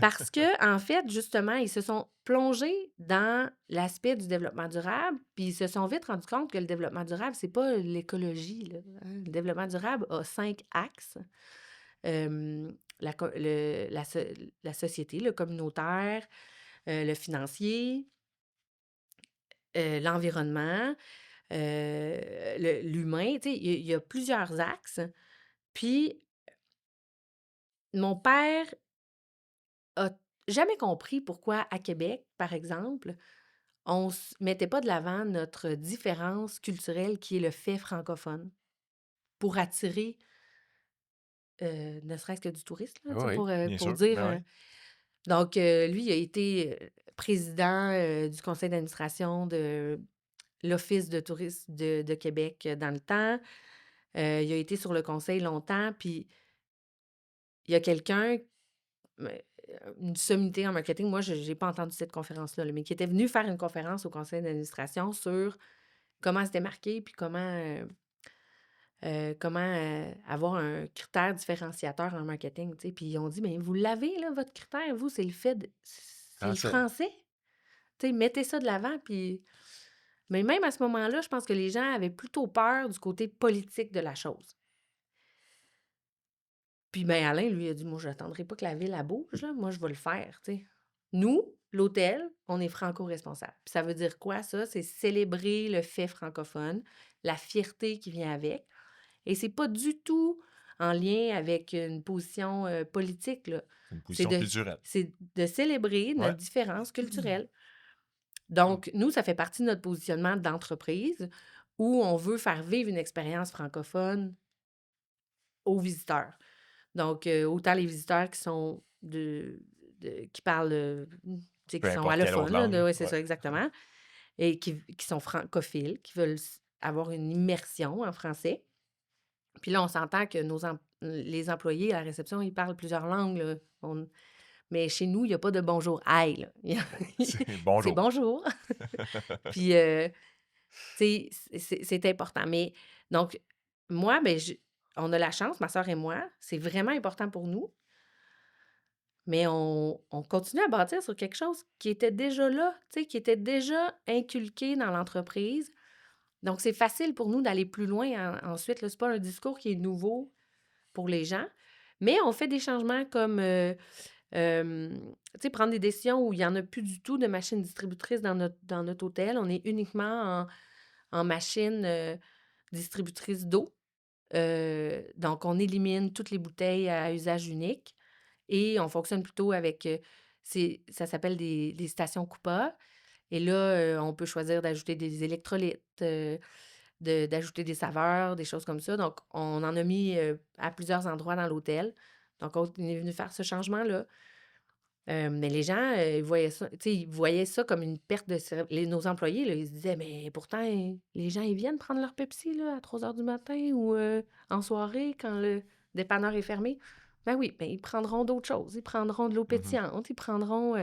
Speaker 1: parce que en fait, justement, ils se sont plongés dans l'aspect du développement durable, puis ils se sont vite rendus compte que le développement durable, c'est pas l'écologie, là, hein. Le développement durable a 5 axes. La co le la société, le communautaire, le financier, l'environnement, l'humain, tu sais, il y a plusieurs axes. Puis mon père a jamais compris pourquoi à Québec, par exemple, on s mettait pas de l'avant notre différence culturelle qui est le fait francophone pour attirer, ne serait-ce que du tourisme, là, tu sais,
Speaker 3: Oui,
Speaker 1: pour,
Speaker 2: Bien
Speaker 1: pour
Speaker 2: sûr,
Speaker 1: dire,
Speaker 2: ben oui.
Speaker 1: donc lui, il a été, président, du conseil d'administration de l'Office de tourisme de Québec, dans le temps. Il a été sur le conseil longtemps, puis il y a quelqu'un, une sommité en marketing, moi, je n'ai pas entendu cette conférence-là, là, mais qui était venu faire une conférence au conseil d'administration sur comment se démarquer, puis comment avoir un critère différenciateur en marketing, tu sais. Puis ils ont dit: «Mais vous l'avez là, votre critère, vous, c'est le fait de c'est le
Speaker 3: Français.
Speaker 1: français. Tu sais, mettez ça de l'avant», puis mais même à ce moment-là, je pense que les gens avaient plutôt peur du côté politique de la chose. Puis ben, Alain, lui, a dit: «Moi, j'attendrai pas que la ville, elle bouge, là. Moi, je vais le faire», tu sais. Nous, l'hôtel, on est franco-responsable. Puis ça veut dire quoi, ça? C'est célébrer le fait francophone, la fierté qui vient avec. Et c'est pas du tout en lien avec une position politique, là.
Speaker 2: C'est une
Speaker 1: C'est
Speaker 2: position
Speaker 1: de,
Speaker 2: culturelle.
Speaker 1: c'est de célébrer
Speaker 2: Ouais.
Speaker 1: notre différence culturelle. Donc, nous, ça fait partie de notre positionnement d'entreprise où on veut faire vivre une expérience francophone aux visiteurs. Donc, autant les visiteurs qui sont qui parlent, tu sais,
Speaker 2: Peu
Speaker 1: qui sont
Speaker 2: importe quelle autre
Speaker 1: allophones, là,
Speaker 2: langue.
Speaker 1: ouais, c'est
Speaker 2: Ouais.
Speaker 1: ça, exactement, et qui sont francophiles, qui veulent avoir une immersion en français. Puis là, on s'entend que les employés à la réception, ils parlent plusieurs langues, là. Mais chez nous, il n'y a pas de bonjour, aïe, là.
Speaker 2: C'est
Speaker 1: C'est
Speaker 2: bonjour.
Speaker 1: bonjour. Puis, tu sais, c'est important. Mais donc, moi, ben, on a la chance, ma sœur et moi, c'est vraiment important pour nous, mais on continue à bâtir sur quelque chose qui était déjà là, tu sais, qui était déjà inculqué dans l'entreprise. Donc, c'est facile pour nous d'aller plus loin ensuite, là. C'est pas un discours qui est nouveau pour les gens, mais on fait des changements comme, tu sais, prendre des décisions où il y en a plus du tout de machines distributrices dans notre hôtel. On est uniquement en machine, distributrice d'eau. Donc on élimine toutes les bouteilles à usage unique et on fonctionne plutôt avec, ça s'appelle des stations Coupa et là, on peut choisir d'ajouter des électrolytes, d'ajouter des saveurs, des choses comme ça. Donc on en a mis, à plusieurs endroits dans l'hôtel. Donc on est venu faire ce changement-là. Mais les gens, ils voyaient ça, tu sais, ils voyaient ça comme une perte de nos employés, là, ils se disaient: «Mais pourtant, les gens, ils viennent prendre leur Pepsi, là, à 3 heures du matin ou en soirée quand le dépanneur est fermé». Ben oui, ben ils prendront d'autres choses. Ils prendront de l'eau
Speaker 2: Mhm.
Speaker 1: pétillante, ils prendront,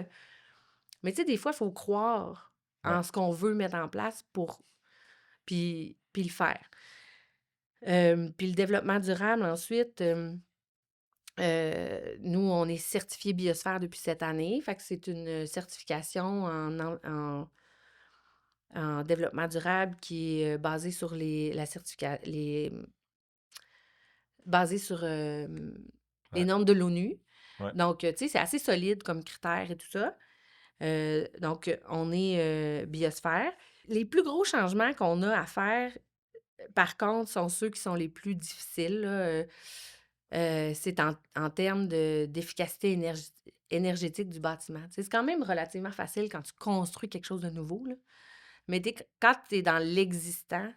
Speaker 1: mais tu sais, des fois, il faut croire
Speaker 2: Ouais.
Speaker 1: en ce qu'on veut mettre en place pour puis le faire. Puis le développement durable ensuite, nous, on est certifié biosphère depuis cette année. Fait que c'est une certification en développement durable qui est basée sur basée sur les
Speaker 2: Ouais.
Speaker 1: normes de l'ONU.
Speaker 2: Ouais.
Speaker 1: Donc, tu sais, c'est assez solide comme critère et tout ça. Donc, on est biosphère. Les plus gros changements qu'on a à faire, par contre, sont ceux qui sont les plus difficiles, là, c'est en termes d'efficacité énergétique du bâtiment. Tu sais, c'est quand même relativement facile quand tu construis quelque chose de nouveau, là. Mais quand tu es dans l'existant,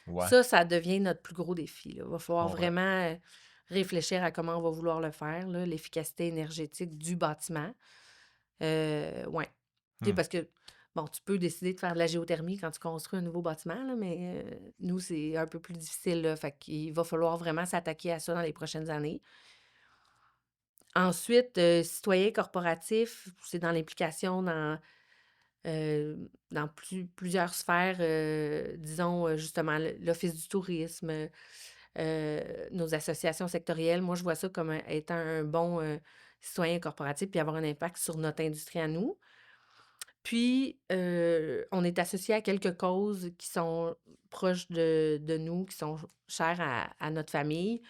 Speaker 2: Ouais.
Speaker 1: ça devient notre plus gros défi, là. Il va
Speaker 2: Je
Speaker 1: falloir
Speaker 2: comprends.
Speaker 1: vraiment, réfléchir à comment on va vouloir le faire, là, l'efficacité énergétique du bâtiment. Ouais. Tu sais,
Speaker 2: Hmm.
Speaker 1: parce que, bon, tu peux décider de faire de la géothermie quand tu construis un nouveau bâtiment, là, mais nous, c'est un peu plus difficile, là. Fait qu'il va falloir vraiment s'attaquer à ça dans les prochaines années. Ensuite, citoyen corporatif, c'est dans l'implication dans plusieurs sphères, disons, justement, l'Office du tourisme, nos associations sectorielles. Moi, je vois ça comme étant un bon citoyen corporatif puis avoir un impact sur notre industrie à nous. Puis, on est associé à quelques causes qui sont proches de nous, qui sont chères à notre famille,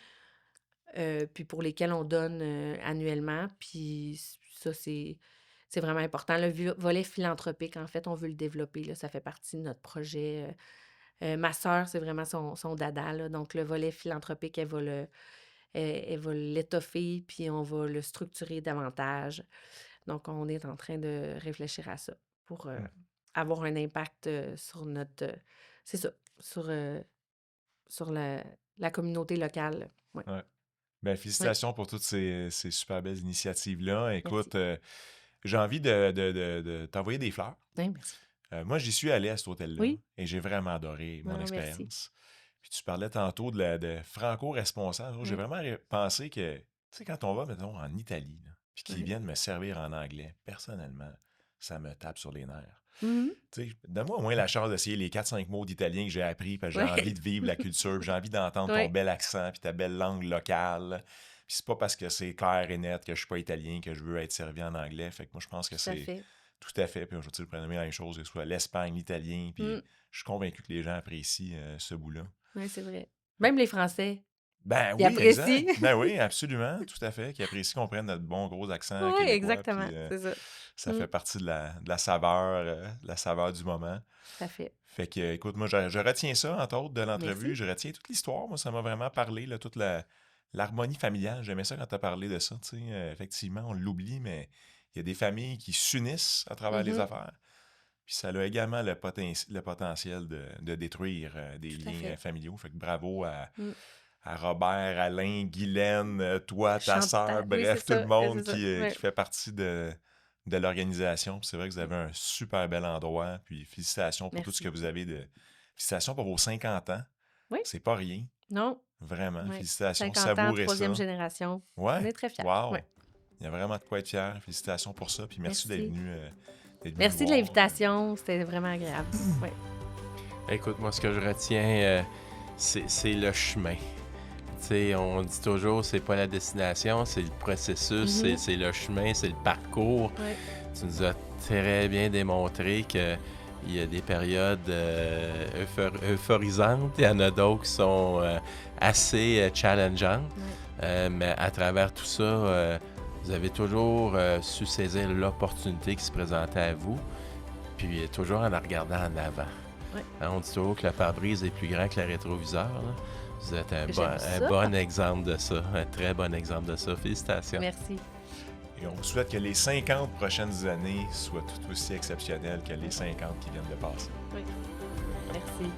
Speaker 1: puis pour lesquelles on donne, annuellement. Puis ça, c'est vraiment important. Le volet philanthropique, en fait, on veut le développer, là, ça fait partie de notre projet. Ma sœur, c'est vraiment son dada, là, donc le volet philanthropique, elle va l'étoffer, puis on va le structurer davantage. Donc on est en train de réfléchir à ça pour,
Speaker 2: Hmm.
Speaker 1: avoir un impact, sur notre, c'est ça, sur la communauté locale. Ouais.
Speaker 2: Ouais. Ben,
Speaker 1: Oui,
Speaker 2: félicitations pour toutes ces super belles initiatives-là.
Speaker 1: merci.
Speaker 2: Écoute, j'ai envie de t'envoyer des fleurs.
Speaker 1: Oui, merci.
Speaker 2: Moi, j'y suis allé à cet hôtel-là
Speaker 1: Oui,
Speaker 2: et j'ai vraiment adoré mon
Speaker 1: non, merci.
Speaker 2: expérience. Puis tu parlais tantôt de franco-responsable. J'ai
Speaker 1: Oui,
Speaker 2: vraiment pensé que, tu sais, quand on va, mettons, en Italie, là, puis qu'ils
Speaker 1: oui.
Speaker 2: viennent me servir en anglais, personnellement, ça me tape sur les nerfs.
Speaker 1: Mmh.
Speaker 2: Tu sais, donne-moi au moins la chance d'essayer les 4-5 mots d'italien que j'ai appris, parce que j'ai envie
Speaker 1: Ouais.
Speaker 2: de vivre la culture, puis j'ai envie d'entendre ton
Speaker 1: Ouais,
Speaker 2: bel accent, puis ta belle langue locale. Puis c'est pas parce que c'est clair et net que je suis pas italien que je veux être servi en anglais. Fait que moi, je pense que
Speaker 1: tout à
Speaker 2: c'est
Speaker 1: fait.
Speaker 2: tout à fait. Puis je vais prénommer la même chose, que ce soit l'Espagne, l'italien. Puis
Speaker 1: Mmh.
Speaker 2: je suis convaincu que les gens apprécient ce bout-là.
Speaker 1: Ouais, c'est vrai.
Speaker 2: Fait
Speaker 1: Même les Français.
Speaker 2: Ben
Speaker 1: Ils
Speaker 2: oui, exact.
Speaker 1: apprécient.
Speaker 2: Ben oui, absolument, tout à fait. Qui apprécie qu'on prenne notre bon gros accent
Speaker 1: Oui,
Speaker 2: québécois.
Speaker 1: exactement,
Speaker 2: Puis
Speaker 1: c'est ça.
Speaker 2: ça
Speaker 1: Mmh,
Speaker 2: fait partie de la saveur du moment.
Speaker 1: tout à fait.
Speaker 2: Fait que, écoute, moi, je retiens ça, entre autres, de l'entrevue.
Speaker 1: Merci.
Speaker 2: Je retiens toute l'histoire. Moi, ça m'a vraiment parlé, là, toute l'harmonie familiale. J'aimais ça quand tu as parlé de ça. Tu sais. Effectivement, on l'oublie, mais il y a des familles qui s'unissent à travers les
Speaker 1: Mhm,
Speaker 2: affaires. Puis ça a également le potentiel de détruire des
Speaker 1: tout à
Speaker 2: liens
Speaker 1: fait.
Speaker 2: familiaux. Fait que bravo
Speaker 1: Mm.
Speaker 2: à Robert, Alain, Guylaine, toi, ta sœur,
Speaker 1: Chantal, oui, c'est
Speaker 2: bref, tout le
Speaker 1: ça,
Speaker 2: monde
Speaker 1: c'est ça.
Speaker 2: qui
Speaker 1: Ouais.
Speaker 2: fait partie de l'organisation. Puis c'est vrai que vous avez un super bel endroit. Puis félicitations pour tout ce
Speaker 1: Merci
Speaker 2: que vous
Speaker 1: beaucoup.
Speaker 2: avez de. Félicitations pour vos 50 ans.
Speaker 1: Oui,
Speaker 2: C'est pas rien.
Speaker 1: non,
Speaker 2: Vraiment.
Speaker 1: oui.
Speaker 2: Félicitations.
Speaker 1: 50 ans,
Speaker 2: Savourez
Speaker 1: troisième
Speaker 2: ça.
Speaker 1: génération. On
Speaker 2: Ouais.
Speaker 1: est très fiers.
Speaker 2: Wow.
Speaker 1: Ouais.
Speaker 2: Il y a vraiment de quoi être fier. Félicitations pour ça. Puis merci d'être
Speaker 1: Merci.
Speaker 2: venu
Speaker 1: Merci
Speaker 2: nous
Speaker 1: de
Speaker 2: voir.
Speaker 1: l'invitation, c'était vraiment agréable. Ouais.
Speaker 3: Écoute, moi, ce que je retiens, c'est le chemin. Tu sais, on dit toujours, c'est pas la destination, c'est le processus,
Speaker 1: Mhm.
Speaker 3: c'est le chemin, c'est le parcours.
Speaker 1: Ouais.
Speaker 3: Tu nous as très bien démontré qu'il y a des périodes euphorisantes, il y en a d'autres qui sont assez challengeantes.
Speaker 1: Ouais.
Speaker 3: Mais à travers tout ça, vous avez toujours su saisir l'opportunité qui se présentait à vous, puis toujours en la regardant en avant.
Speaker 1: Ouais.
Speaker 3: Hein, on dit toujours que le pare-brise est plus grand que le rétroviseur. Là. Vous êtes un
Speaker 1: J'aime ça.
Speaker 3: bon exemple de ça, un très bon exemple de ça. Félicitations.
Speaker 1: Merci.
Speaker 2: Et on vous souhaite que les 50 prochaines années soient tout aussi exceptionnelles que les 50 qui viennent de passer.
Speaker 1: Oui. Merci.